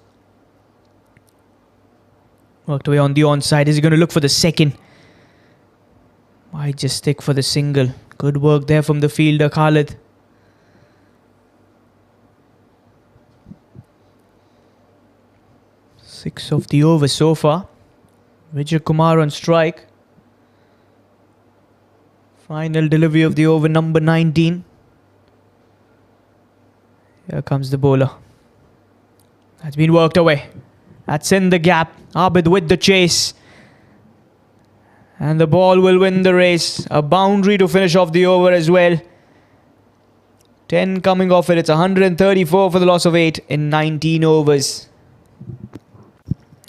Worked away on the onside. Is he going to look for the second? Might just stick for the single. Good work there from the fielder, Khalid. Six of the over so far. Vijay Kumar on strike. Final delivery of the over number 19. Here comes the bowler. That's been worked away. That's in the gap. Abid with the chase. And the ball will win the race. A boundary to finish off the over as well. 10 coming off it. It's 134 for the loss of 8 in 19 overs.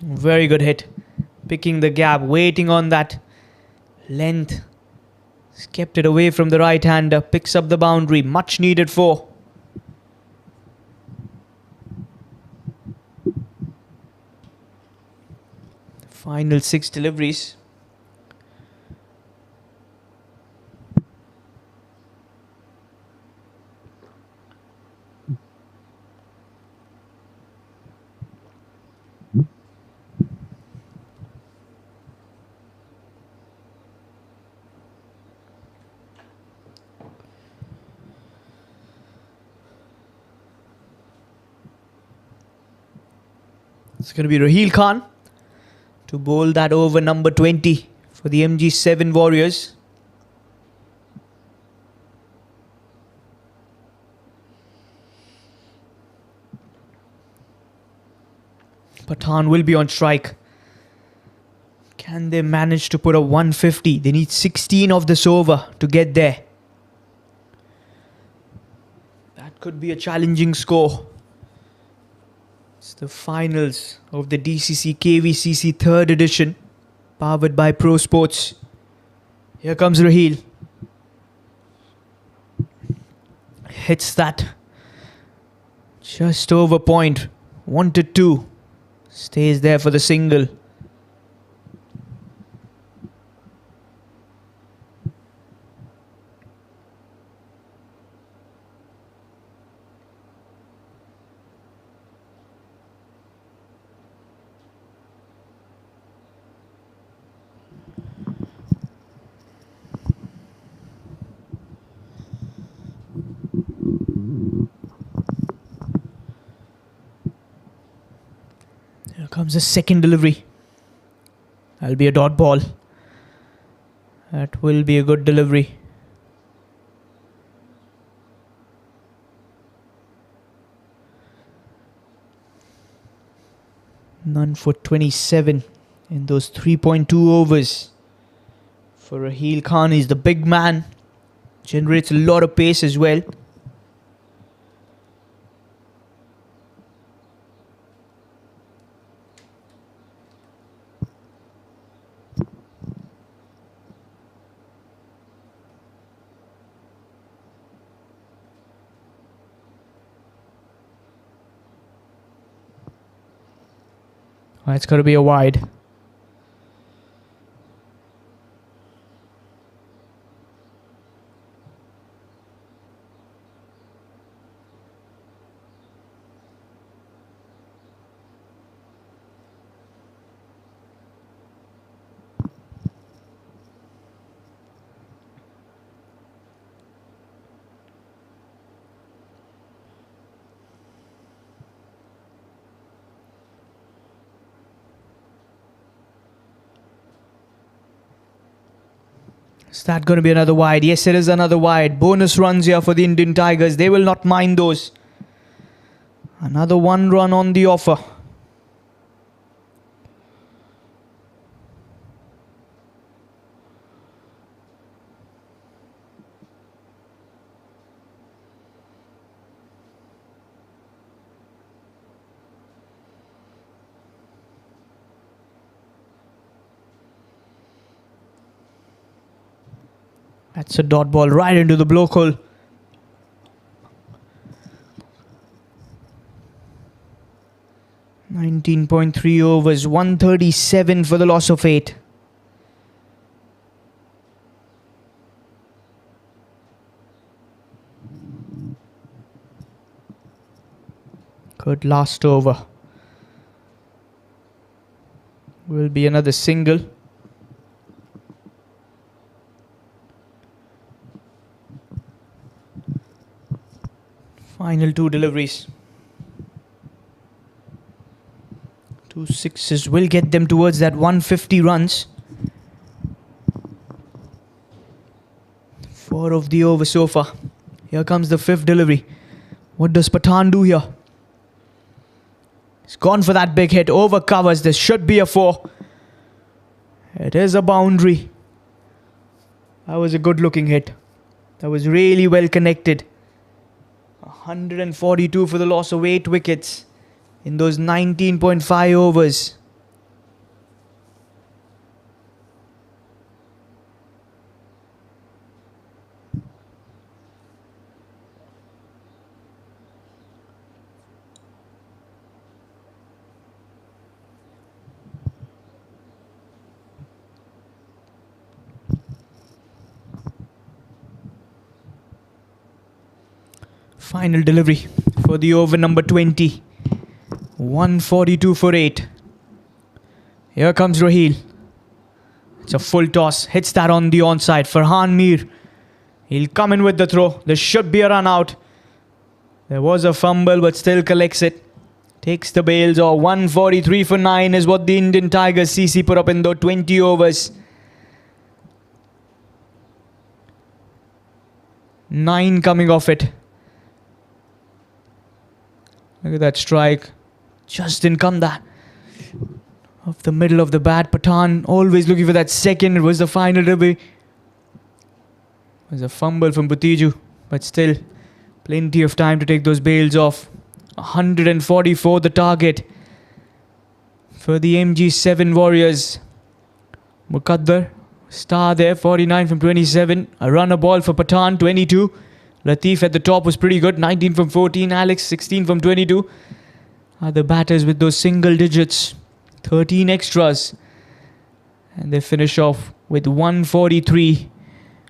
Very good hit. Picking the gap. Waiting on that length. He's kept it away from the right-hander. Picks up the boundary. Much needed 4. Final 6 deliveries. It's going to be Raheel Khan to bowl that over number 20 for the MG7 Warriors. Pathan will be on strike. Can they manage to put a 150? They need 16 of this over to get there. That could be a challenging score. It's the finals of the DCC KVCC 3rd edition. Powered by Pro Sports. Here comes Raheel. Hits that just over point. Wanted to. Stays there for the single. Here comes the second delivery. That'll be a dot ball. That will be a good delivery. None for 27 in those 3.2 overs. For Raheel Khan, he's the big man. Generates a lot of pace as well. It's got to be a wide. Is that going to be another wide? Yes, it is another wide. Bonus runs here for the Indian Tigers. They will not mind those. Another 1 run on the offer. That's a dot ball right into the block hole. .3 overs, 137 for the loss of 8. Good last over. Will be another single. Final 2 deliveries. 2 sixes will get them towards that 150 runs. 4 of the over so far. Here comes the 5th delivery. What does Pathan do here? He's gone for that big hit. Over covers. This should be a 4. It is a boundary. That was a good looking hit. That was really well connected. 142 for the loss of 8 wickets in those 19.5 overs. Final delivery for the over number 20. 142 for 8. Here comes Raheel. It's a full toss. Hits that on the onside. Farhan Mir. He'll come in with the throw. There should be a run out. There was a fumble but still collects it. Takes the bails off. 143 for 9 is what the Indian Tigers CC put up in those 20 overs. 9 coming off it. Look at that strike. Just didn't come that. Off the middle of the bat. Pathan always looking for that second. It was the final delivery. It was a fumble from Butiju. But still, plenty of time to take those bails off. 144 the target for the MG7 Warriors. Muqaddar, star there, 49 from 27. A runner ball for Pathan, 22. Latif at the top was pretty good, 19 from 14. Alex, 16 from 22. Other batters with those single digits, 13 extras. And they finish off with 143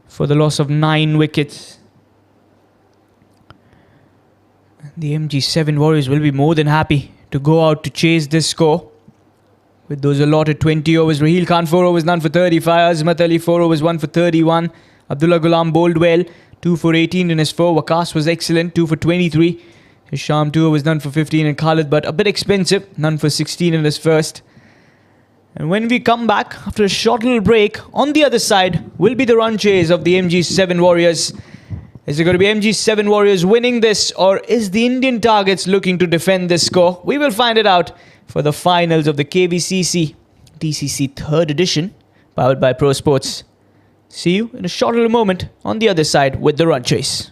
for the loss of 9 wickets. The MG7 Warriors will be more than happy to go out to chase this score. With those allotted 20 overs, Raheel Khan 4 overs, none for 35. Azmat Ali 4 overs, 1 for 31. Abdullah Ghulam bowled well, 2 for 18 in his 4. Waqas was excellent, 2 for 23. Hisham 2 overs, none for 15. And Khalid, but a bit expensive, none for 16 in his first. And when we come back after a short little break, on the other side will be the run chase of the MG7 Warriors. Is it going to be MG7 Warriors winning this, or is the Indian targets looking to defend this score? We will find it out for the finals of the KVCC DCC 3rd edition, powered by Pro Sports. See you in a short little moment on the other side with the run chase.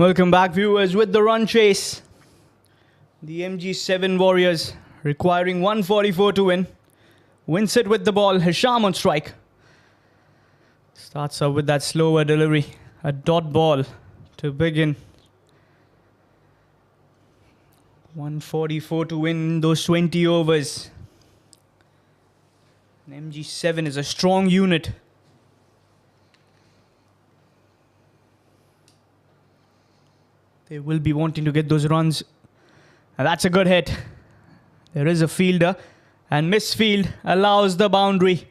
Welcome back, viewers, with the run chase. The MG7 Warriors requiring 144 to win. Wins it with the ball. Hisham on strike. Starts up with that slower delivery. A dot ball to begin. 144 to win those 20 overs. An MG7 is a strong unit. They will be wanting to get those runs. And that's a good hit. There is a fielder. And misfield allows the boundary.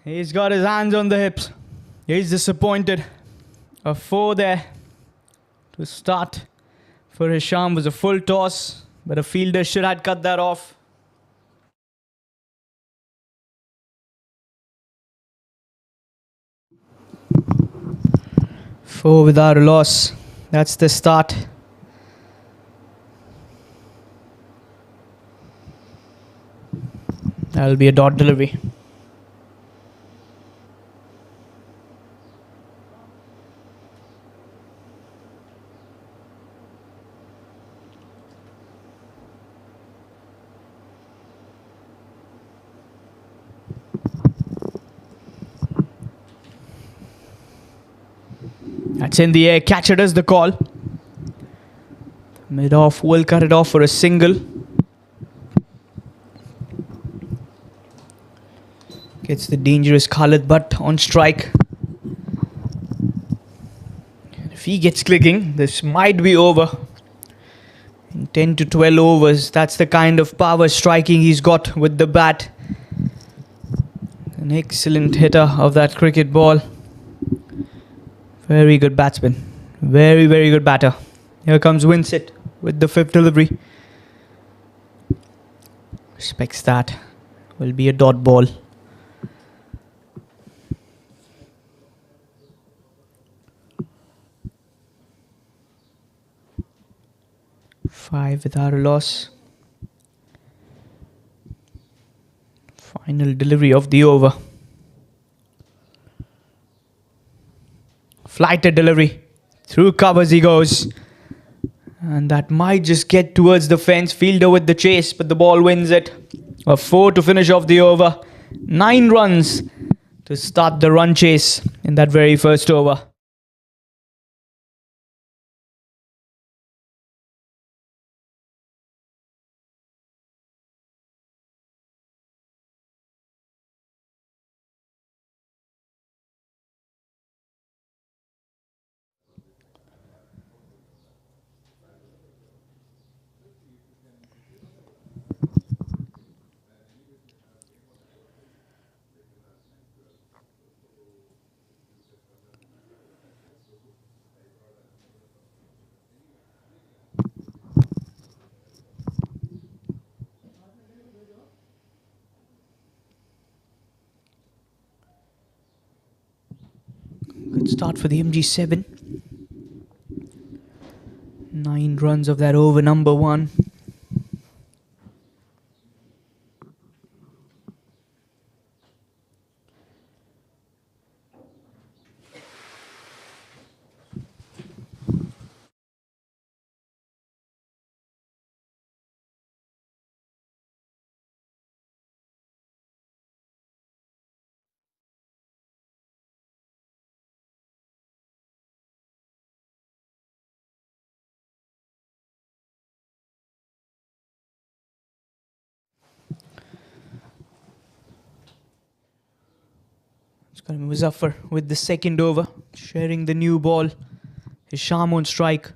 He's got his hands on the hips. He's disappointed. A 4 there to start for Hisham was a full toss. But a fielder should have cut that off. 4 without a loss. That's the start. That'll be a dot delivery. That's in the air. Catcher does the call. Mid-off will cut it off for a single. Gets the dangerous Khalid Butt on strike. If he gets clicking, this might be over. In 10 to 12 overs, that's the kind of power striking he's got with the bat. An excellent hitter of that cricket ball. Very good batsman. Very, very good batter. Here comes Winsett with the 5th delivery. Respects that. Will be a dot ball. Five without a loss. Final delivery of the over. Flighted delivery. Through covers he goes. And that might just get towards the fence. Fielder with the chase, but the ball wins it. A 4 to finish off the over. 9 runs to start the run chase in that very first over. Good start for the MG7. 9 runs of that over number 1. It's going to be Muzaffar with the 2nd over, sharing the new ball. Hisham on strike.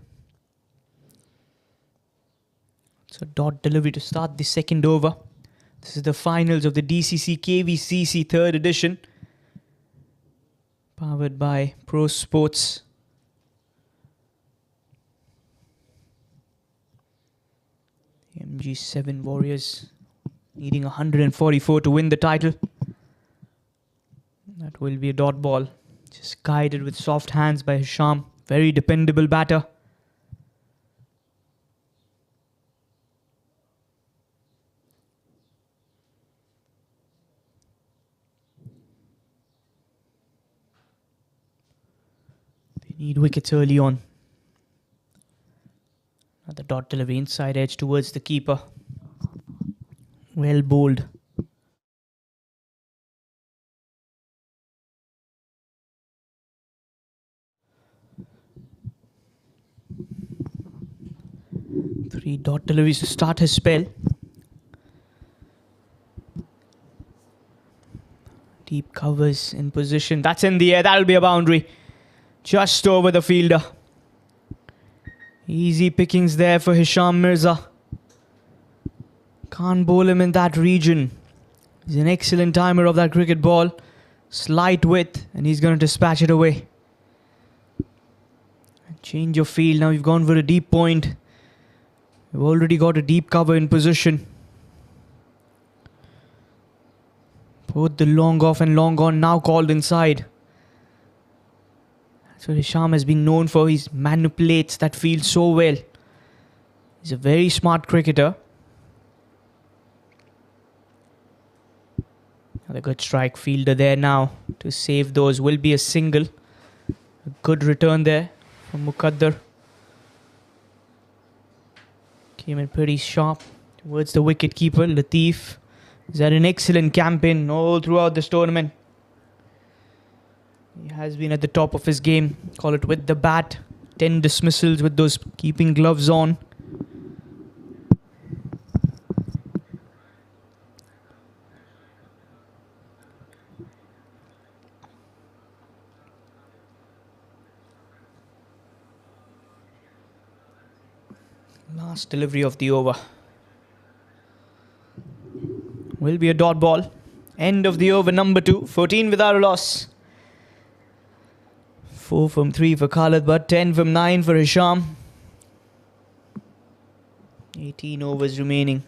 It's a dot delivery to start the 2nd over. This is the finals of the DCC KVCC 3rd edition. Powered by Pro Sports. The MG7 Warriors needing 144 to win the title. That will be a dot ball. Just guided with soft hands by Hisham. Very dependable batter. The need wickets early on. The dot delivery inside edge towards the keeper. Well bowled. Three dot deliveries to start his spell. Deep covers in position. That's in the air. That'll be a boundary. Just over the fielder. Easy pickings there for Hisham Mirza. Can't bowl him in that region. He's an excellent timer of that cricket ball. Slight width, and he's going to dispatch it away. Change your field. Now you've gone for a deep point. You've already got a deep cover in position. Both the long off and long on now called inside. That's what Hisham has been known for. He manipulates that field so well. He's a very smart cricketer. Another good strike fielder there now to save those. Will be a single. A good return there from Muqaddar. Came in pretty sharp towards the wicket keeper, Latif. He's had an excellent campaign all throughout this tournament. He has been at the top of his game. Call it with the bat. 10 dismissals with those keeping gloves on. Last delivery of the over. Will be a dot ball. End of the over number 2. 14 without a loss. 4 from 3 for Khalid, but 10 from 9 for Hisham. 18 overs remaining.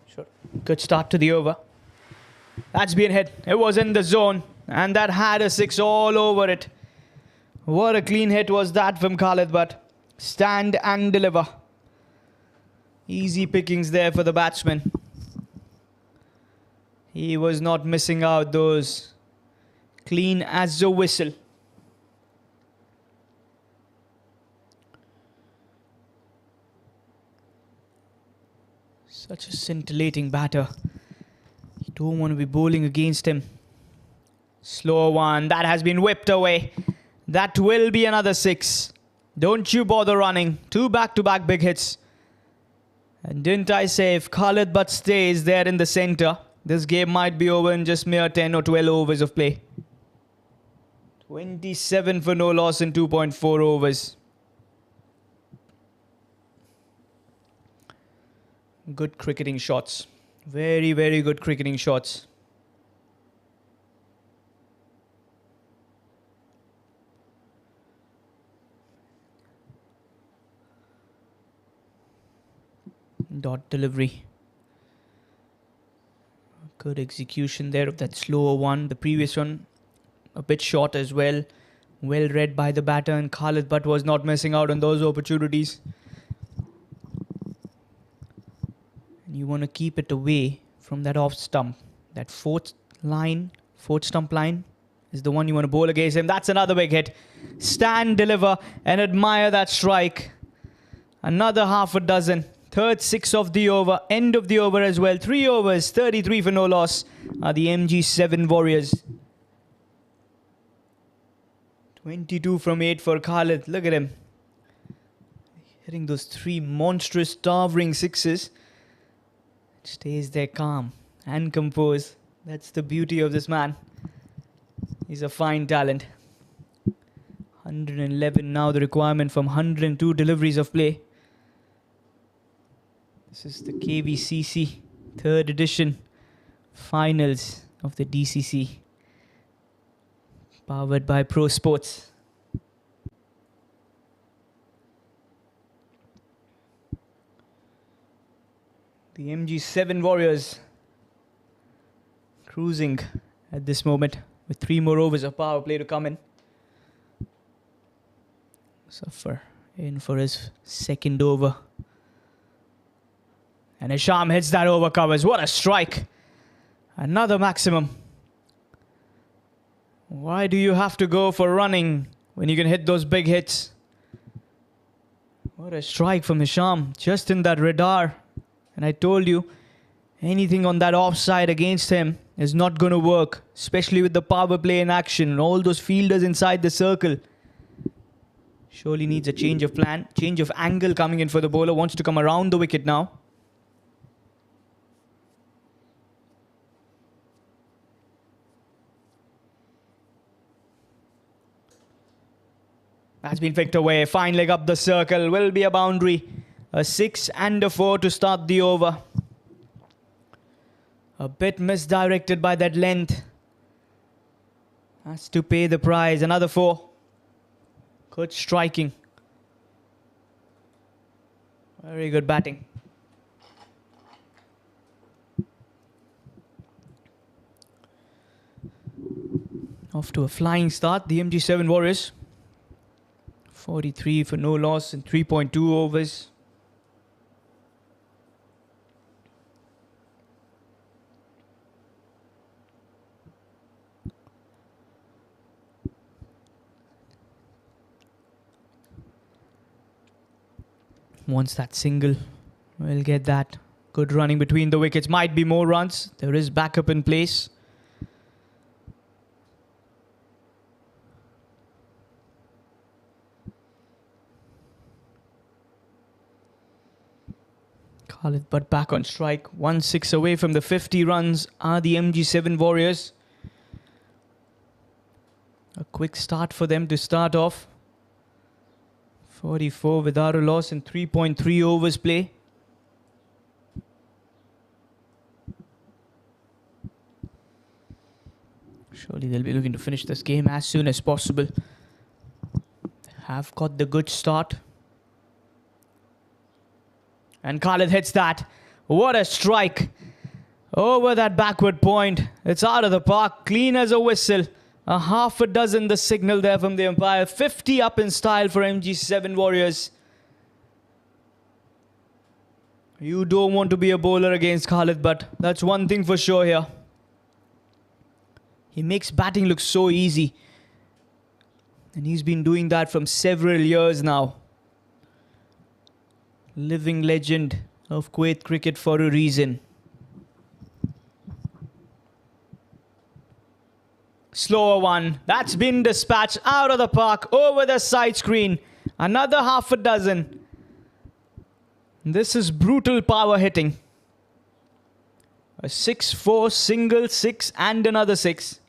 Sure. Good start to the over. That's been hit. It was in the zone. And that had a 6 all over it. What a clean hit was that from Khalid, but stand and deliver. Easy pickings there for the batsman. He was not missing out those. Clean as a whistle. Such a scintillating batter. You don't want to be bowling against him. Slow one. That has been whipped away. That will be another 6. Don't you bother running. 2 back-to-back big hits. And didn't I say if Khalid but stays there in the centre, this game might be over in just mere 10 or 12 overs of play. 27 for no loss in 2.4 overs. Good cricketing shots. Very, very good cricketing shots. Dot delivery. Good execution there of that slower one. The previous one a bit short as well. Well read by the batter, and Khalid Butt was not missing out on those opportunities. And you want to keep it away from that off stump. That fourth stump line is the one you want to bowl against him. That's another big hit. Stand, deliver, and admire that strike. Another half a dozen. Third six of the over. End of the over as well. 3 overs, 33 for no loss are the MG7 Warriors. 22 from 8 for Khalid. Look at him. Hitting those 3 monstrous towering sixes. Stays there calm and composed. That's the beauty of this man. He's a fine talent. 111 now the requirement from 102 deliveries of play. This is the KVCC 3rd edition finals of the DCC. Powered by Pro Sports. The MG7 Warriors cruising at this moment with 3 more overs of power play to come in. Safar in for his 2nd over. And Isham hits that over covers. What a strike. Another maximum. Why do you have to go for running when you can hit those big hits? What a strike from Isham. Just in that radar. And I told you, anything on that offside against him is not going to work. Especially with the power play in action. And all those fielders inside the circle. Surely needs a change of plan. Change of angle coming in for the bowler. Wants to come around the wicket now. That's been picked away. Fine leg up the circle. Will be a boundary. A 6 and a 4 to start the over. A bit misdirected by that length. Has to pay the price. Another 4. Good striking. Very good batting. Off to a flying start. The MG7 Warriors. 43 for no loss in 3.2 overs. Wants that single. We'll get that. Good running between the wickets. Might be more runs. There is backup in place. Khalid Butt back on strike. 1-6 away from the 50 runs are the MG7 Warriors. A quick start for them to start off. 44 without a loss in 3.3 overs play. Surely they'll be looking to finish this game as soon as possible. Have got the good start. And Khalid hits that. What a strike. Over that backward point. It's out of the park. Clean as a whistle. A half a dozen the signal there from the umpire. 50 up in style for MG7 Warriors. You don't want to be a bowler against Khalid Butt. That's one thing for sure here. He makes batting look so easy. And he's been doing that from several years now. Living legend of Kuwait cricket for a reason. Slower one. That's been dispatched out of the park over the side screen. Another half a dozen. This is brutal power hitting. A 6-4 single 6 and another 6.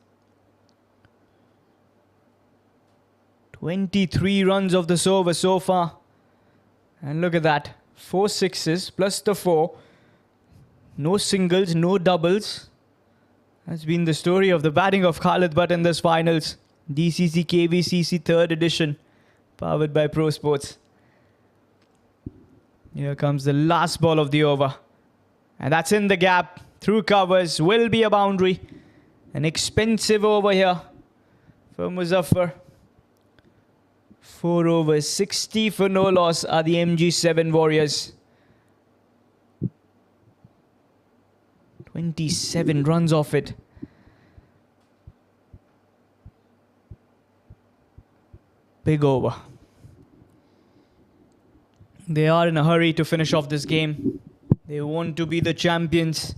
23 runs of this over so far. And look at that. 4 sixes plus the 4. No singles, no doubles. That's been the story of the batting of Khalid Butt in this finals. DCC KVCC 3rd edition, powered by Pro Sports. Here comes the last ball of the over. And that's in the gap. Through covers, will be a boundary. An expensive over here for Muzaffar. 4 overs, 60 for no loss are the MG7 Warriors. 27 runs off it. Big over. They are in a hurry to finish off this game. They want to be the champions.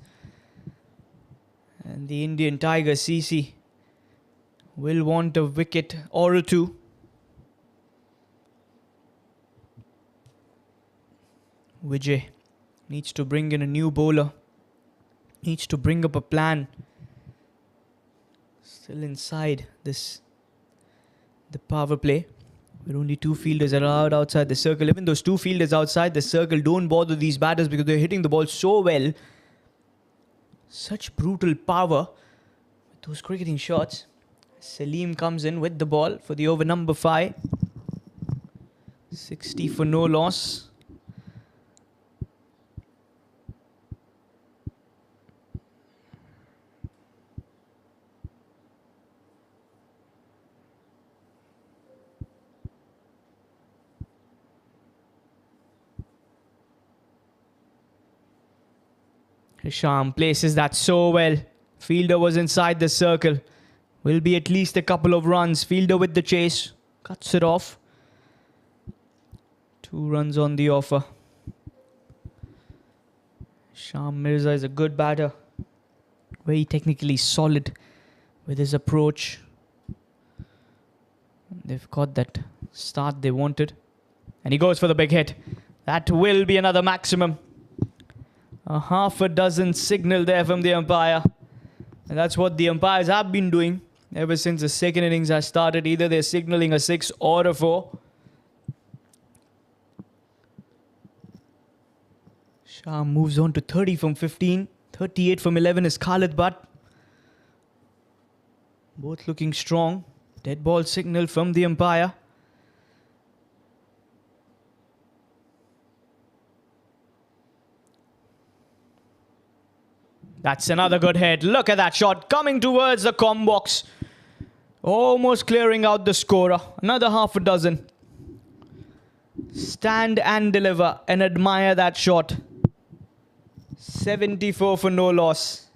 And the Indian Tiger CC will want a wicket or a two. Vijay needs to bring in a new bowler. Needs to bring up a plan. Still inside the power play, where only 2 fielders are allowed outside the circle. Even those 2 fielders outside the circle don't bother these batters because they're hitting the ball so well. Such brutal power with those cricketing shots. Salim comes in with the ball for the over number 5. 60 for no loss. Hisham places that so well. Fielder was inside the circle. Will be at least a couple of runs. Fielder with the chase. Cuts it off. 2 runs on the offer. Sham Mirza is a good batter. Very technically solid with his approach. They've got that start they wanted. And he goes for the big hit. That will be another maximum. A half a dozen signal there from the umpire. And that's what the umpires have been doing ever since the second innings has started. Either they're signaling a 6 or a 4. Shah moves on to 30 from 15. 38 from 11 is Khalid Butt. Both looking strong. Dead ball signal from the umpire. That's another good hit. Look at that shot coming towards the com box. Almost clearing out the scorer. Another half a dozen. Stand and deliver and admire that shot. 74 for no loss.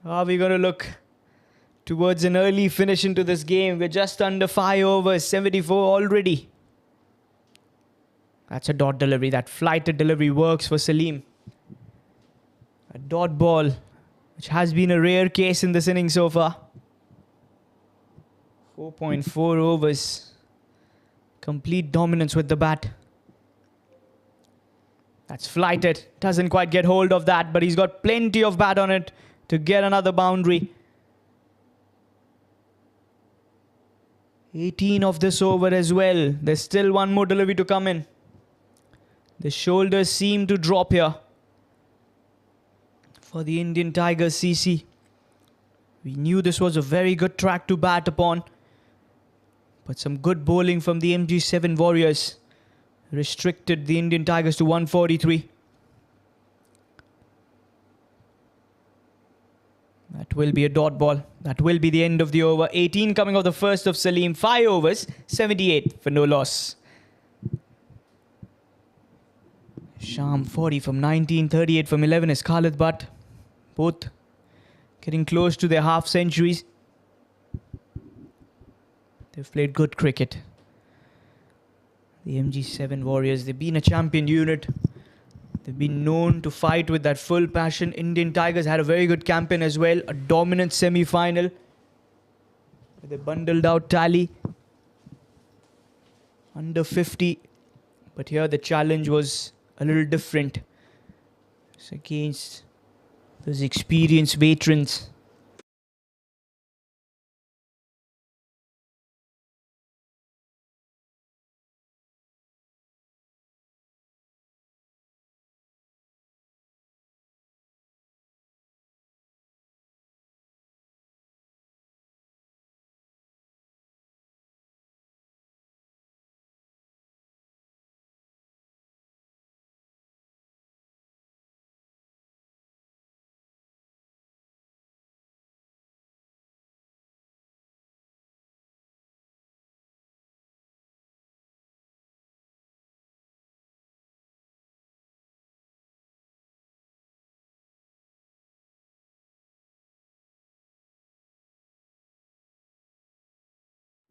Are we going to look towards an early finish into this game? We're just under 5 overs. 74 already. That's a dot delivery. That flighted delivery works for Salim. A dot ball, which has been a rare case in this inning so far. 4.4 overs. Complete dominance with the bat. That's flighted. Doesn't quite get hold of that, but he's got plenty of bat on it to get another boundary. 18 of this over as well. There's still one more delivery to come in. The shoulders seem to drop here for the Indian Tiger CC. We knew this was a very good track to bat upon. But some good bowling from the MG7 Warriors restricted the Indian Tigers to 143. That will be a dot ball. That will be the end of the over. 18 coming off the first of Salim. 5 overs, 78 for no loss. Sham 40 from 19, 38 from 11 is Khalid Butt. Both getting close to their half centuries. They've played good cricket. The MG7 Warriors, they've been a champion unit. They've been known to fight with that full passion. Indian Tigers had a very good campaign as well. A dominant semi-final with a bundled out tally. Under 50. But here the challenge was a little different. It's against those experienced veterans.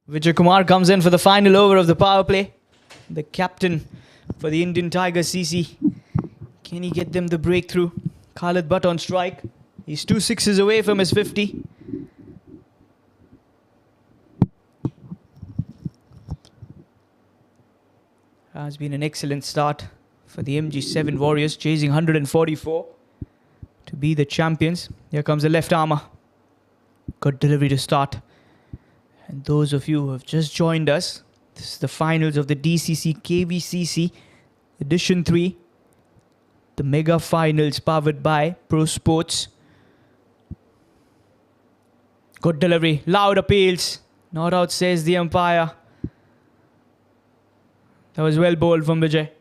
Vijay Kumar comes in for the final over of the power play. The captain for the Indian KVCC. Can he get them the breakthrough? Khalid Butt on strike. He's 2 sixes away from his 50. Has been an excellent start for the MG7 Warriors, chasing 144 to be the champions. Here comes the left armour. Good delivery to start. And those of you who have just joined us, this is the finals of the DCC KVCC Edition-3. The mega finals powered by Pro Sports. Good delivery, loud appeals. Not out, says the umpire. That was well bowled from Vijay. It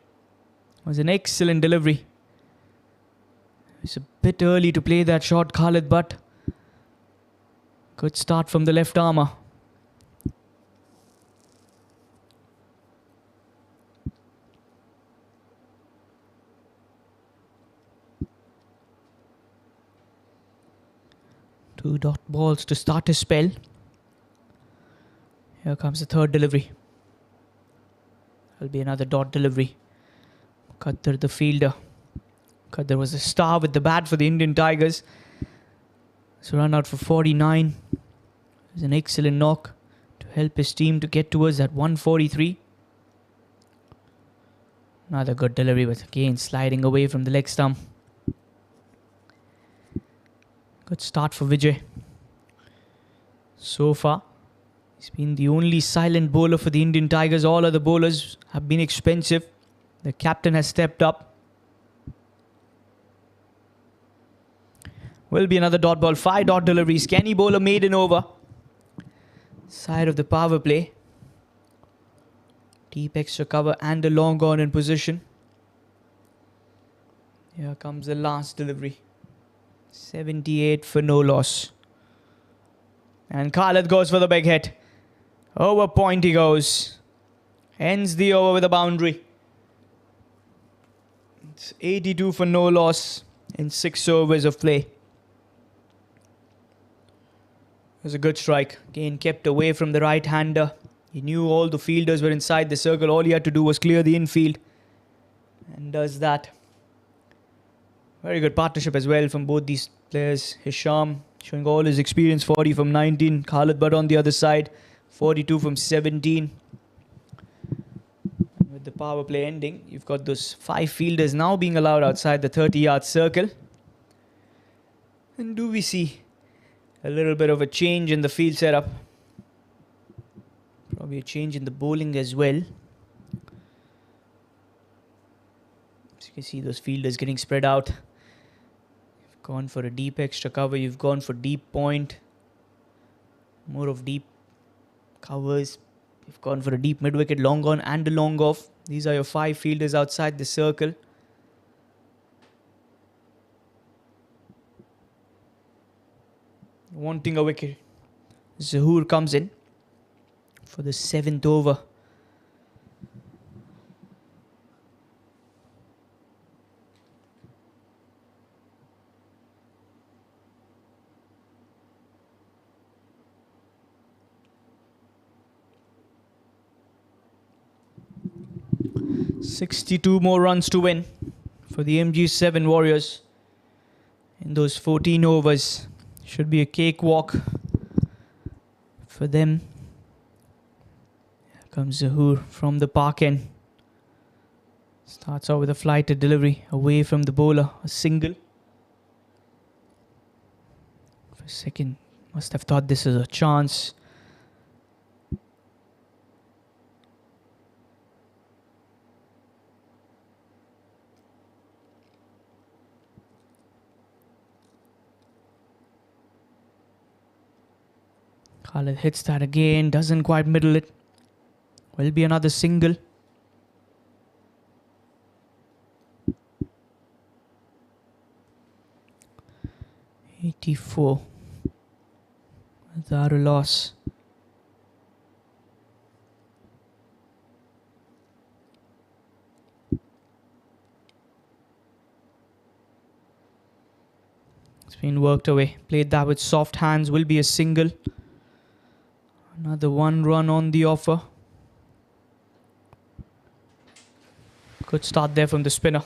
was an excellent delivery. It's a bit early to play that shot, Khalid Butt. Good start from the left armour. Two dot balls to start his spell. Here comes the third delivery. There'll be another dot delivery. Qatar the fielder. Qatar was a star with the bat for the Indian Tigers. So run out for 49. It was an excellent knock to help his team to get towards that 143. Another good delivery, but again sliding away from the leg stump. Good start for Vijay. So far, he's been the only silent bowler for the Indian Tigers. All other bowlers have been expensive. The captain has stepped up. Will be another dot ball. 5 dot deliveries. Can he bowl a maiden over? Side of the power play. Deep extra cover and a long on in position. Here comes the last delivery. 78 for no loss. And Khalid goes for the big hit. Over point he goes. Ends the over with a boundary. It's 82 for no loss in 6 overs of play. It was a good strike. Again kept away from the right-hander. He knew all the fielders were inside the circle. All he had to do was clear the infield. And does that. Very good partnership as well from both these players. Hisham showing all his experience. 40 from 19. Khalid Butt on the other side. 42 from 17. With the power play ending, you've got those 5 fielders now being allowed outside the 30-yard circle. And do we see a little bit of a change in the field setup? Probably a change in the bowling as well. As you can see, those fielders getting spread out. You've gone for a deep extra cover. You've gone for deep point. More of deep covers. You've gone for a deep mid-wicket, long on and a long off. These are your 5 fielders outside the circle. Wanting a wicket. Zahoor comes in for the 7th over. $62 more runs to win for the MG7 Warriors in those 14 overs. Should be a cakewalk for them. Here comes Zahoor from the park end. Starts out with a flighted delivery away from the bowler. A single. For a second, must have thought this is a chance. Khalid hits that again, doesn't quite middle it. Will be another single. $84 without a loss. It's been worked away. Played that with soft hands. Will be a single. Another 1 run on the offer. Good start there from the spinner.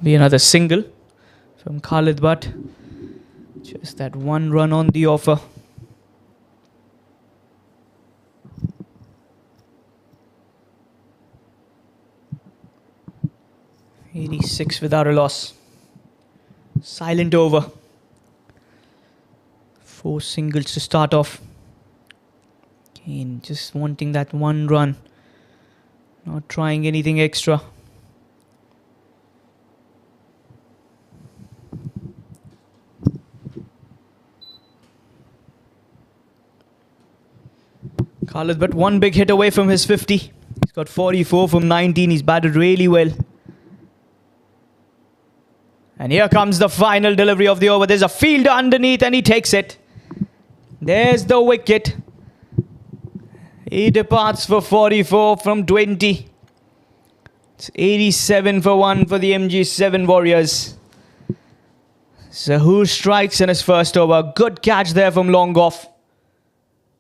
Be another single from Khalid Butt. Just that 1 run on the offer. .86 without a loss. Silent over. 4 singles to start off. Again, just wanting that 1 run. Not trying anything extra. Khalid, but 1 big hit away from his 50. He's got 44 from 19. He's batted really well. And here comes the final delivery of the over. There's a fielder underneath and he takes it. There's the wicket. He departs for 44 from 20. It's 87 for 1 for the MG7 Warriors. Zahoor strikes in his first over. Good catch there from long off.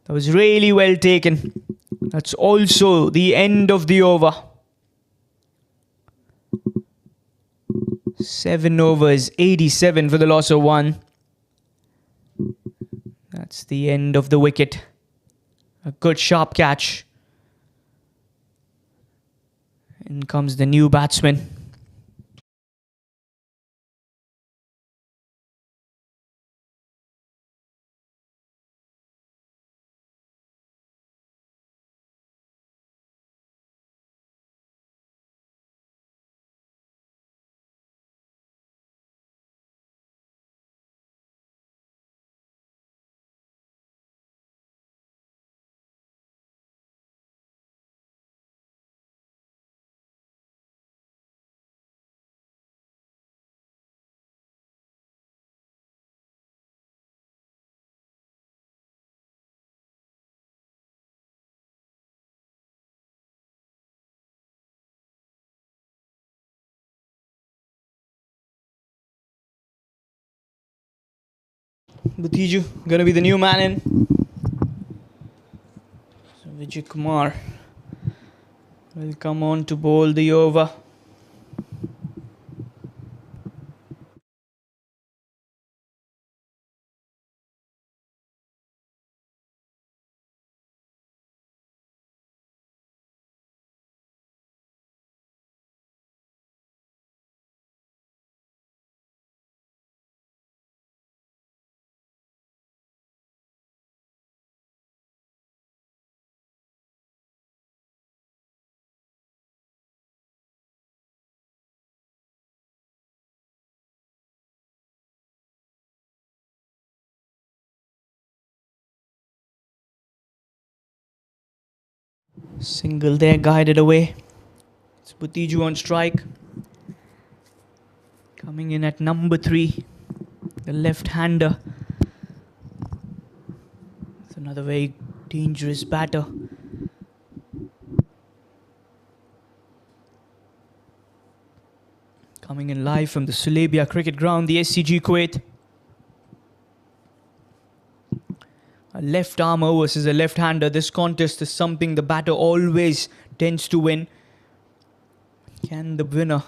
That was really well taken. That's also the end of the over. 7 overs, 87 for the loss of 1. That's the end of the wicket. A good sharp catch. In comes the new batsman. Butiju gonna be the new man in. So Vijay Kumar will come on to bowl the over. Single there, guided away. It's Butiju on strike. Coming in at number 3. The left-hander. It's another very dangerous batter. Coming in live from the Sulebia Cricket Ground, the SCG Kuwait. A left armer versus a left-hander. This contest is something the batter always tends to win. Can the winner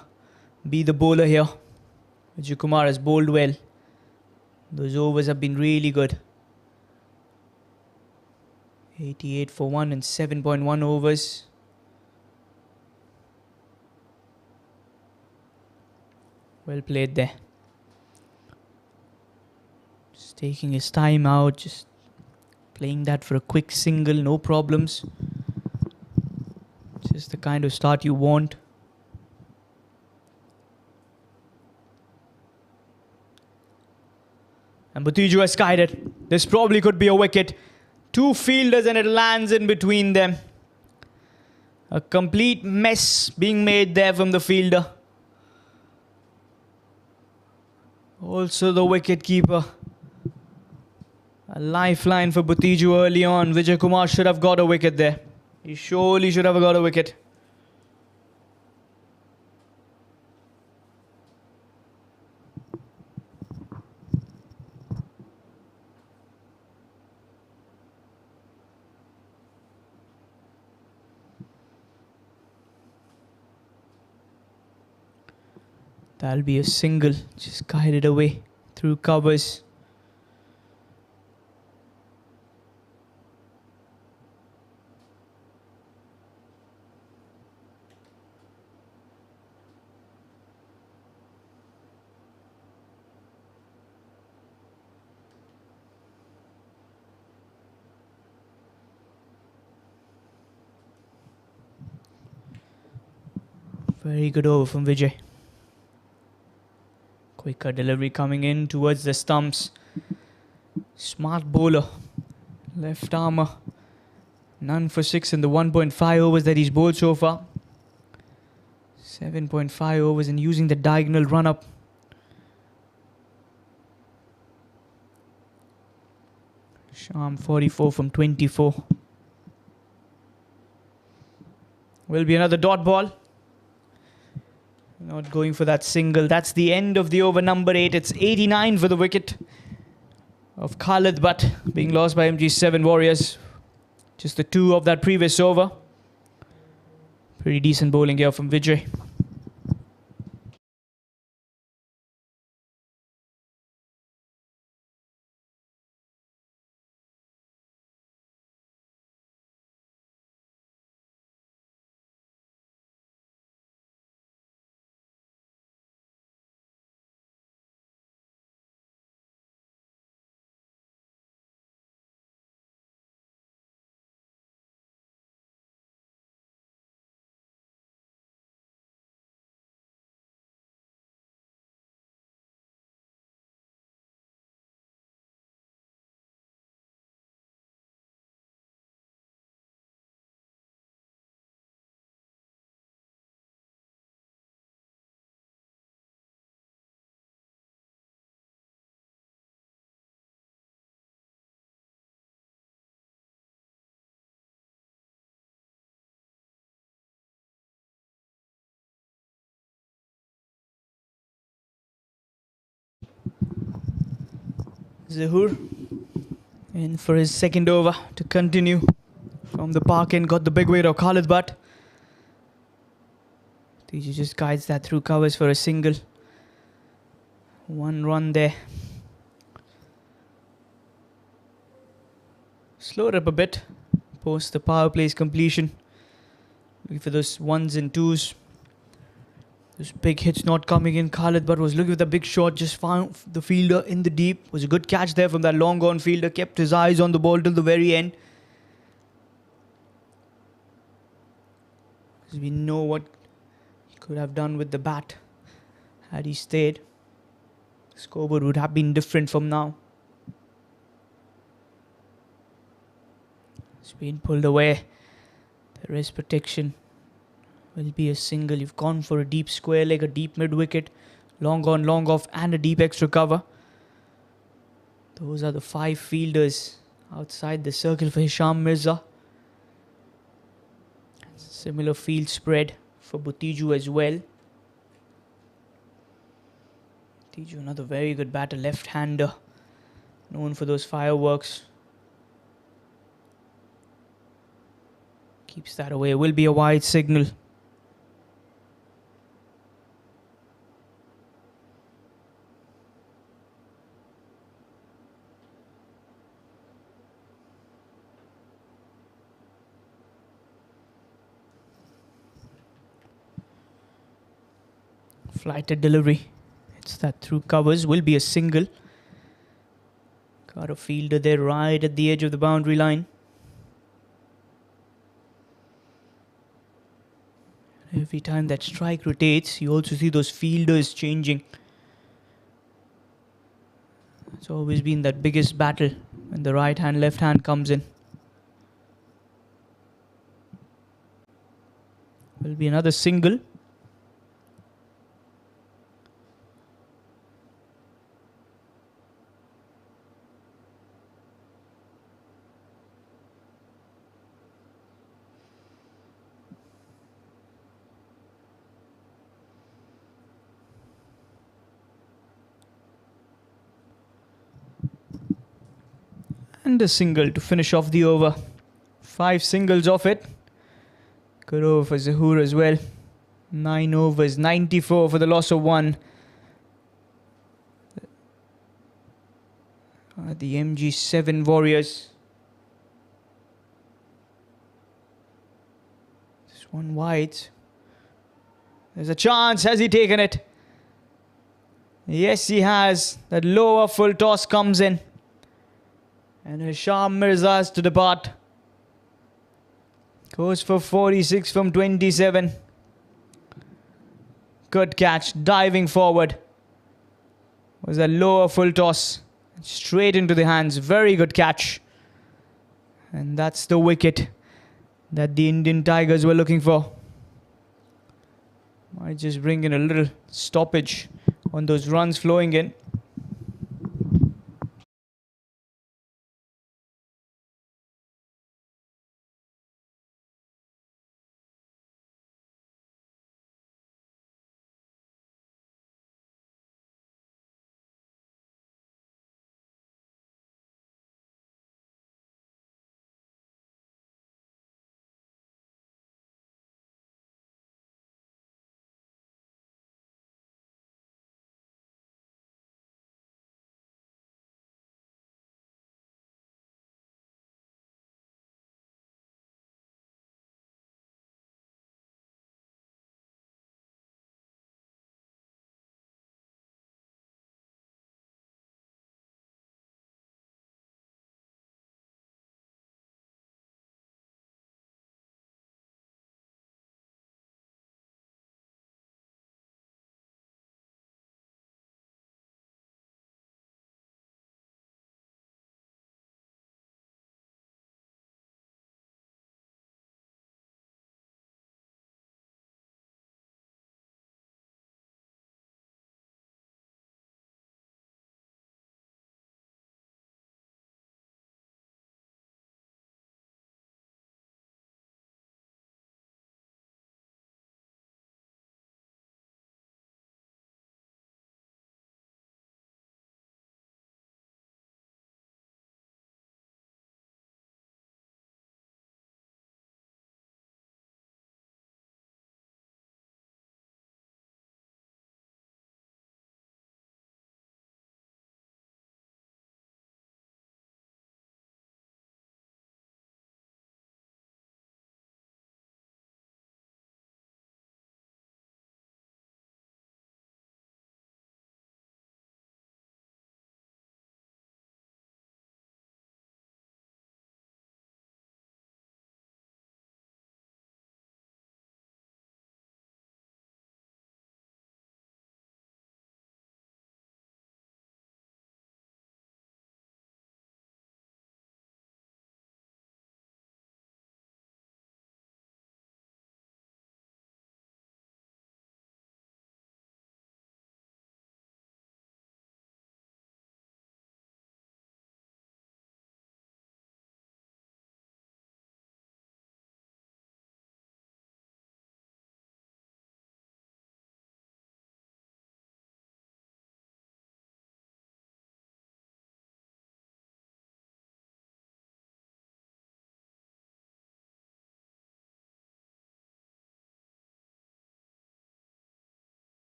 be the bowler here? Vijay Kumar has bowled well. Those overs have been really good. 88 for 1 and 7.1 overs. Well played there. Just taking his time out. Just playing that for a quick single, no problems. Just the kind of start you want. And Butiju has skied it. This probably could be a wicket. 2 fielders and it lands in between them. A complete mess being made there from the fielder. Also the wicket keeper. A lifeline for Butiju early on. Vijay Kumar should have got a wicket there. He surely should have got a wicket. That'll be a single. Just guided away through covers. Very good over from Vijay. Quicker delivery coming in towards the stumps. Smart bowler. Left armour. None for 6 in the 1.5 overs that he's bowled so far. 7.5 overs and using the diagonal run up. Sham 44 from 24. Will be another dot ball. Not going for that single. That's the end of the over number 8. It's 89 for the wicket of Khalid Butt, being lost by MG7 Warriors. Just the 2 of that previous over. Pretty decent bowling here from Vijay. Zahoor in for his second over to continue from the park end. Got the big weight of Khalid Butt. Tiji just guides that through covers for a single. 1 run there. Slow it up a bit post the power play's completion. Looking for those 1s and 2s. Those big hits not coming in. Khalid Butt was looking for the big shot. Just found the fielder in the deep. Was a good catch there from that long gone fielder. Kept his eyes on the ball till the very end. Because we know what he could have done with the bat had he stayed. The scoreboard would have been different from now. It's been pulled away. There is protection. Will be a single. You've gone for a deep square leg, a deep mid wicket, long on, long off, and a deep extra cover. Those are the 5 fielders outside the circle for Hisham Mirza. Similar field spread for Butiju as well. Butiju, another very good batter, left-hander, known for those fireworks. Keeps that away. Will be a wide signal. Flighted delivery. It's that through covers. Will be a single. Got a fielder there right at the edge of the boundary line. Every time that strike rotates, you also see those fielders changing. It's always been that biggest battle when the right hand, left hand comes in. Will be another single. And a single to finish off the over. 5 singles off it. Good over for Zahoor as well. 9 overs, 94 for the loss of 1. The MG7 Warriors. This one wide. There's a chance. Has he taken it? Yes, he has. That lower full toss comes in. And Hisham Mirza's to depart. Goes for 46 from 27. Good catch. Diving forward. Was a lower full toss. Straight into the hands. Very good catch. And that's the wicket that the Indian Tigers were looking for. Might just bring in a little stoppage on those runs flowing in.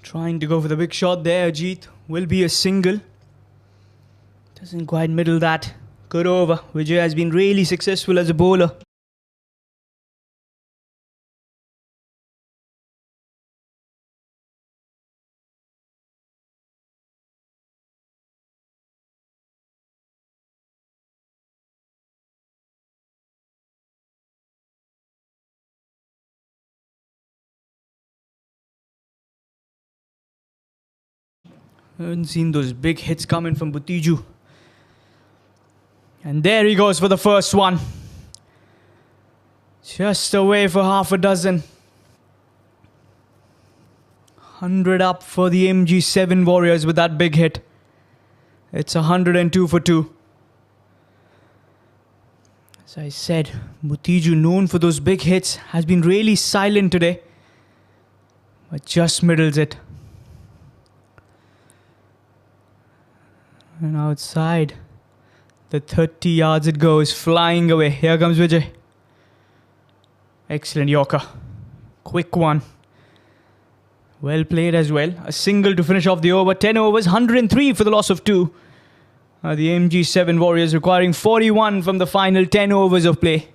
Trying to go for the big shot there, Ajit. Will be a single. Doesn't quite middle that. Good over. Vijay has been really successful as a bowler. I haven't seen those big hits coming from Butiju. And there he goes for the first one. Just away for half a dozen. 100 up for the MG7 Warriors with that big hit. It's 102 for 2. As I said, Butiju, known for those big hits, has been really silent today. But just middles it. And outside the 30 yards it goes, flying away. Here comes Vijay. Excellent Yorker. Quick one. Well played as well. A single to finish off the over. 10 overs, 103 for the loss of 2. The MG7 Warriors requiring 41 from the final 10 overs of play.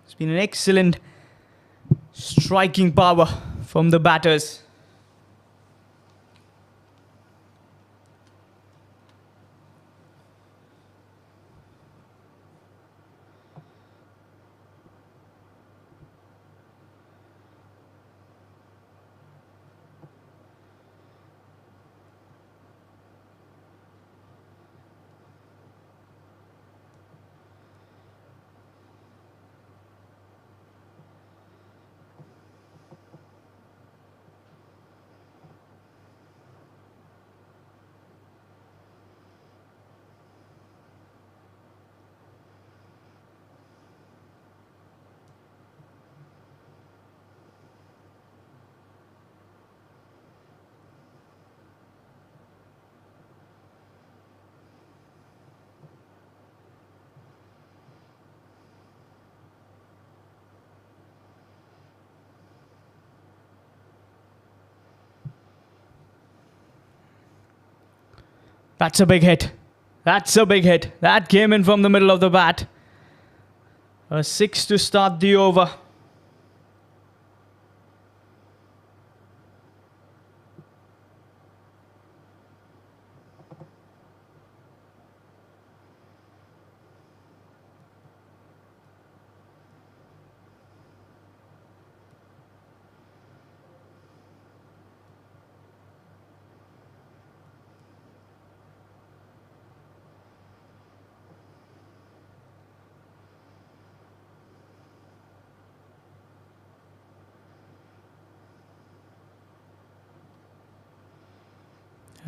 It's been an excellent striking power from the batters. That's a big hit. That's a big hit. That came in from the middle of the bat. A 6 to start the over.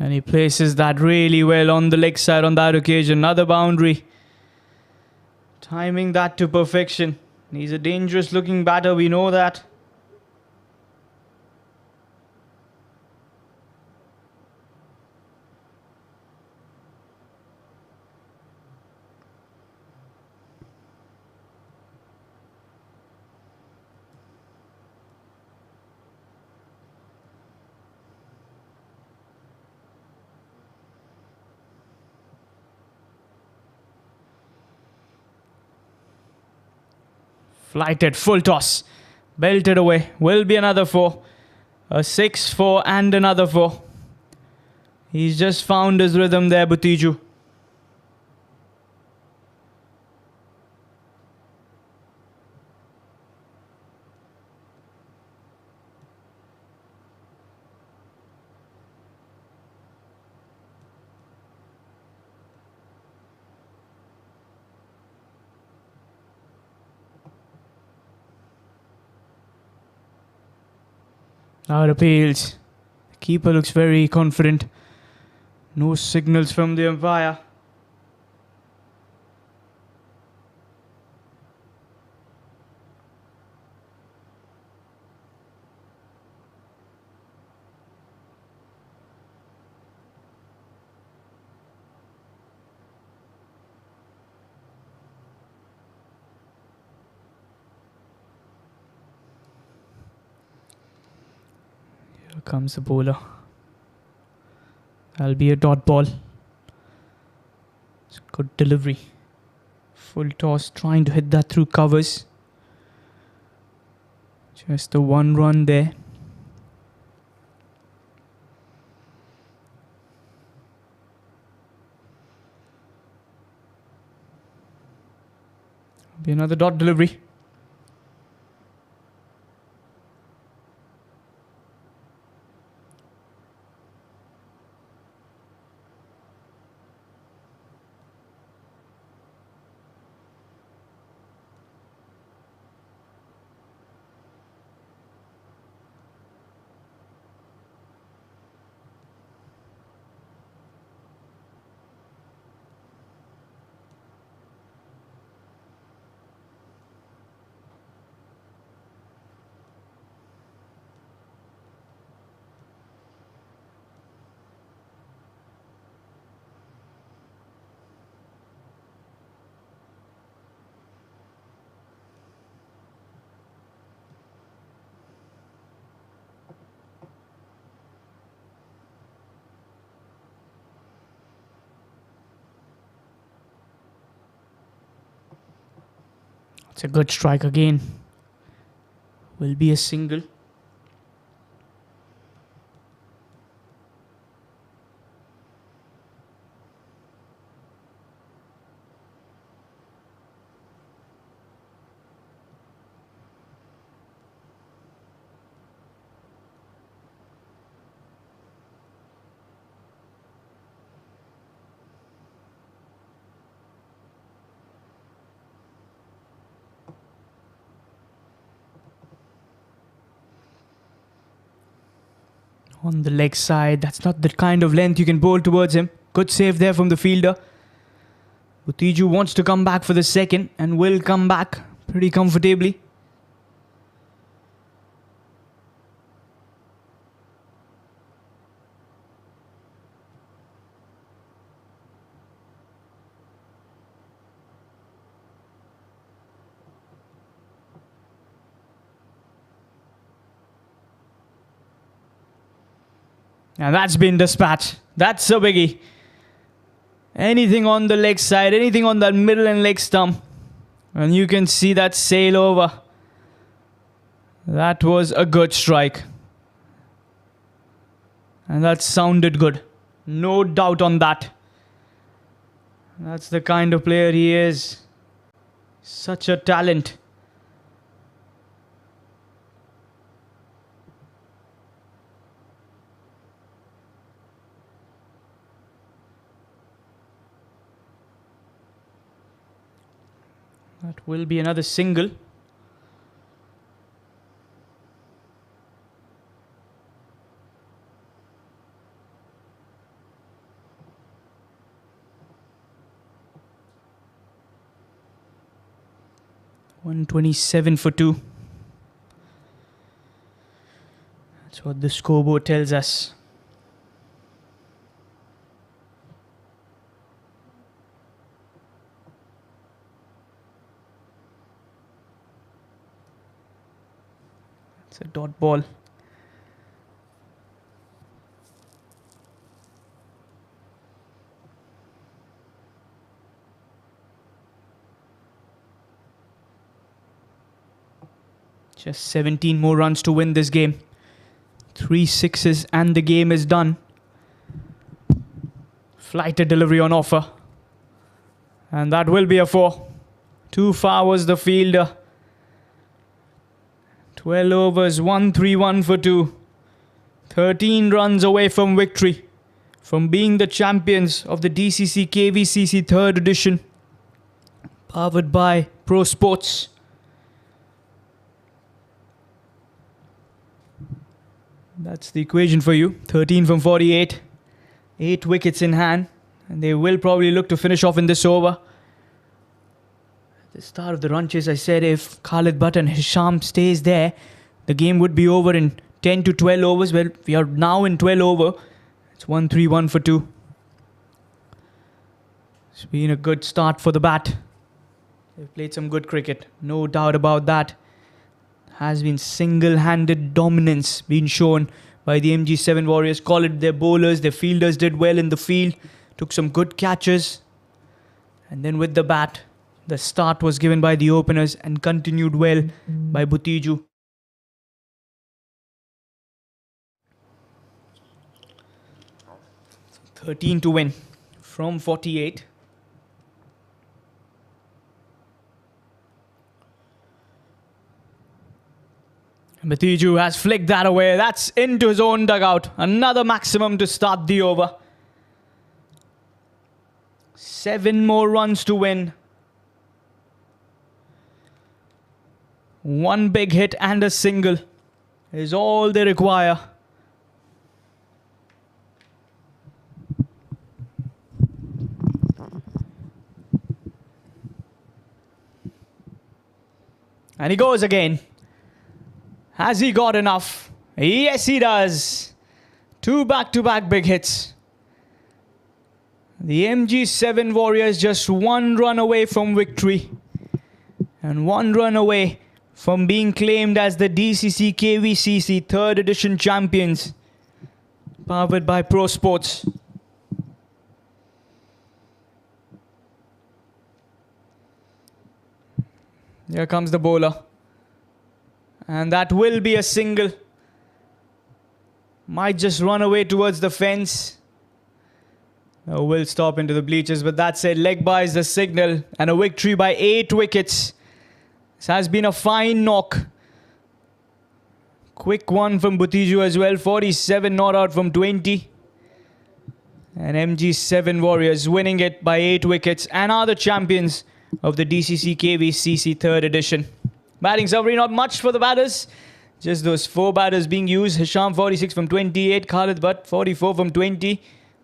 And he places that really well on the leg side on that occasion. Another boundary. Timing that to perfection. He's a dangerous looking batter, we know that. Flighted, full toss. Belted away. Will be another 4. A 6, 4 and another 4. He's just found his rhythm there, Butiju. Out appeals. The keeper looks very confident. No signals from the umpire. Here comes the bowler. That'll be a dot ball. It's a good delivery. Full toss, trying to hit that through covers. Just the 1 run there. Be another dot delivery. It's a good strike again. Will be a single. On the leg side, that's not the kind of length you can bowl towards him. Good save there from the fielder. Butiju wants to come back for the second and will come back pretty comfortably. And that's been dispatched. That's a biggie. Anything on the leg side, anything on that middle and leg stump. And you can see that sail over. That was a good strike. And that sounded good. No doubt on that. That's the kind of player he is. Such a talent. That will be another single. $127 for 2. That's what the scoreboard tells us. It's a dot ball. Just 17 more runs to win this game. 3 sixes and the game is done. Flighted delivery on offer. And that will be a 4. Too far was the fielder. 12 overs, 131 for 2. 13 runs away from victory. From being the champions of the DCC KVCC 3rd edition. Powered by Pro Sports. That's the equation for you. 13 from 48. 8 wickets in hand. And they will probably look to finish off in this over. At the start of the run chase, I said if Khalid Butt and Hisham stays there, the game would be over in 10 to 12 overs. Well, we are now in 12 over. It's 131 for 2. It's been a good start for the bat. They've played some good cricket. No doubt about that. Has been single-handed dominance being shown by the MG7 Warriors. Call it their bowlers, their fielders did well in the field. Took some good catches. And then with the bat, the start was given by the openers and continued well by Butiju. So 13 to win from 48. Butiju has flicked that away. That's into his own dugout. Another maximum to start the over. 7 more runs to win. 1 big hit and a single is all they require. And he goes again. Has he got enough? Yes, he does. 2 back-to-back big hits. The MG7 Warriors just 1 run away from victory. And 1 run away from being claimed as the DCC KVCC 3rd edition champions. Powered by Pro Sports. Here comes the bowler. And that will be a single. Might just run away towards the fence. No, will stop into the bleachers. But that's it. Leg by is the signal. And a victory by 8 wickets. This has been a fine knock. Quick one from Butiju as well. 47 not out from 20. And MG7 Warriors winning it by 8 wickets and are the champions of the DCC KVCC 3rd edition. Batting summary, not much for the batters. Just those 4 batters being used. Hisham 46 from 28. Khalid Butt 44 from 20.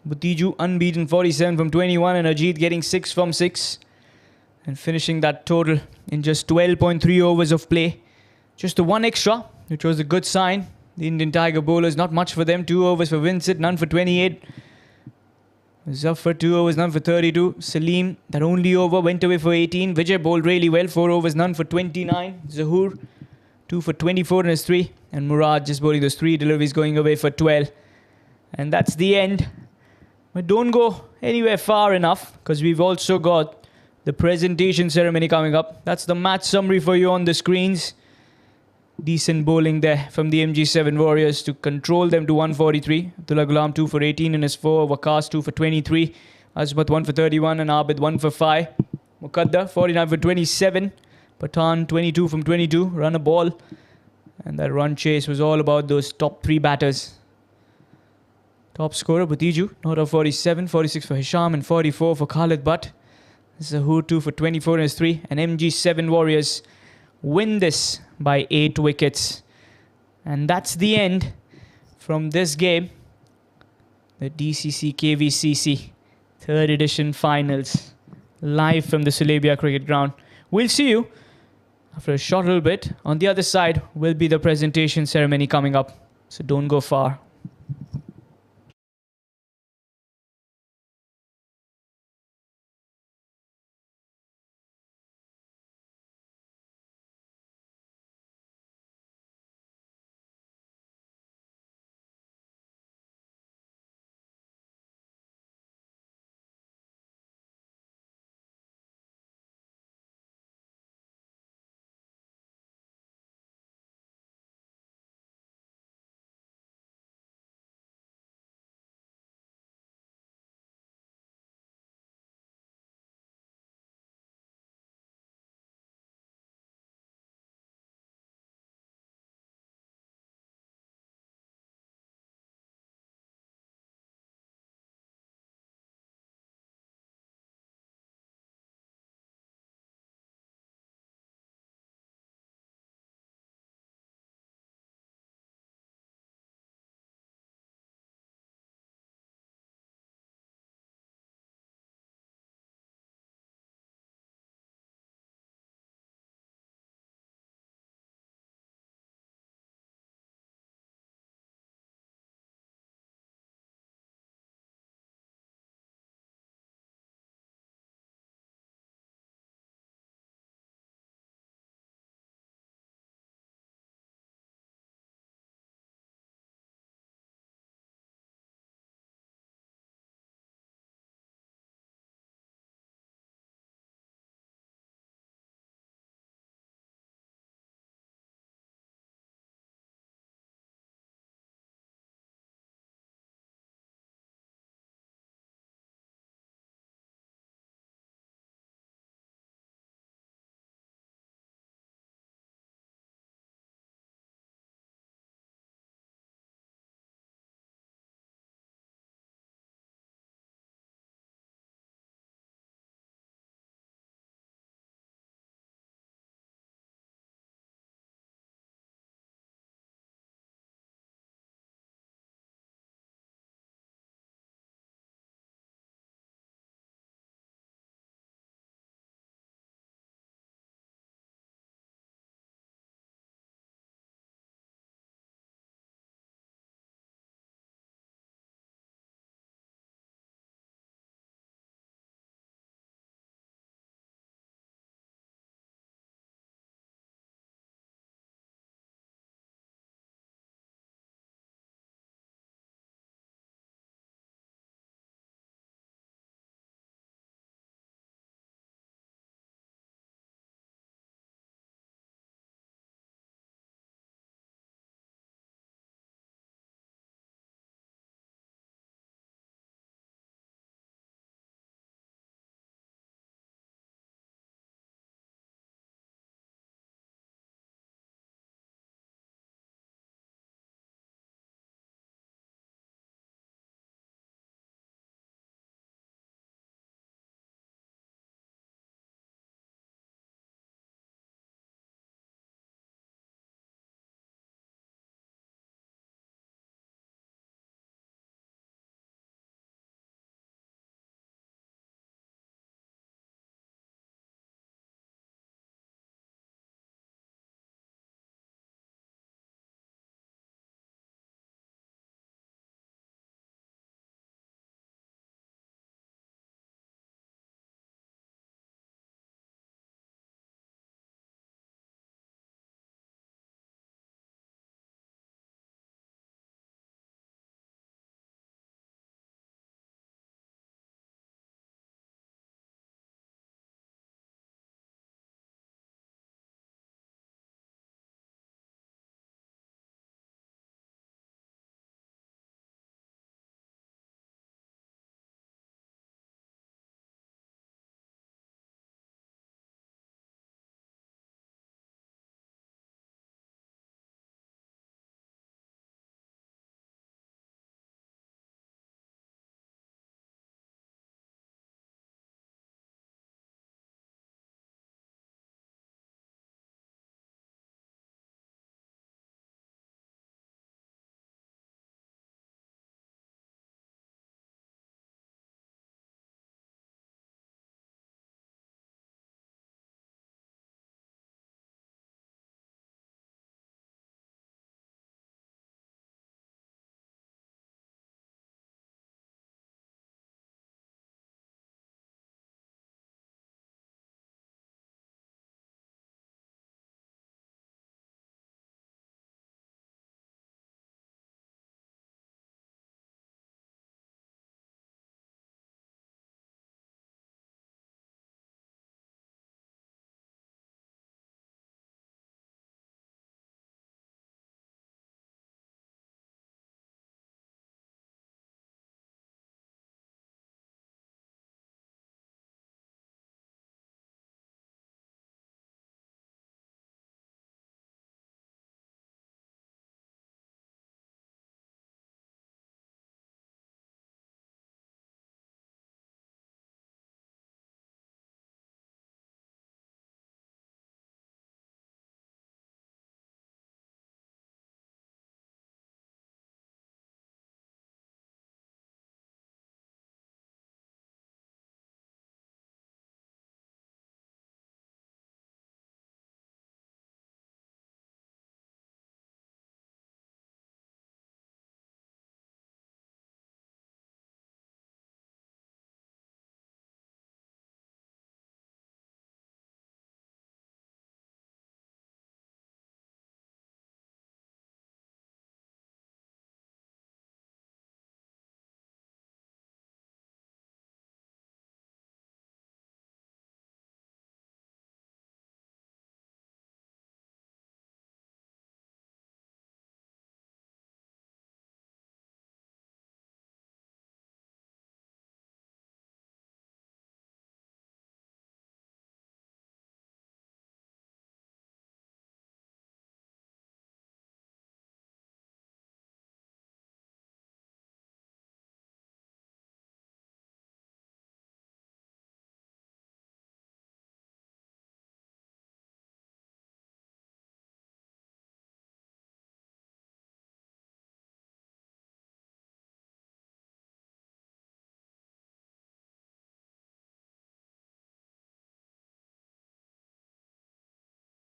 Butiju unbeaten 47 from 21. And Ajit getting 6 from 6. And finishing that total in just 12.3 overs of play. Just the 1 extra, which was a good sign. The Indian Tiger bowlers, not much for them. 2 overs for Vincent, none for 28. Zafar 2 overs, none for 32. Salim, that only over, went away for 18. Vijay bowled really well. 4 overs, none for 29. Zahoor, 2 for 24 in his 3. And Murad just bowling those 3 deliveries, going away for 12. And that's the end. But don't go anywhere far enough, because we've also got the presentation ceremony coming up. That's the match summary for you on the screens. Decent bowling there from the MG7 Warriors to control them to 143. Abdullah Ghulam 2 for 18 in his 4. Waqas 2 for 23. Azmat 1 for 31 and Abid 1 for 5. Muqaddar 49 for 27. Pathan 22 from 22. Run a ball. And that run chase was all about those top 3 batters. Top scorer Butiju, not of 47. 46 for Hisham and 44 for Khalid Butt. Zahoor 2 for 24 in his 3. And MG7 Warriors win this by 8 wickets. And that's the end from this game. The DCC KVCC 3rd edition finals. Live from the Sulebia Cricket Ground. We'll see you after a short little bit. On the other side will be the presentation ceremony coming up. So don't go far.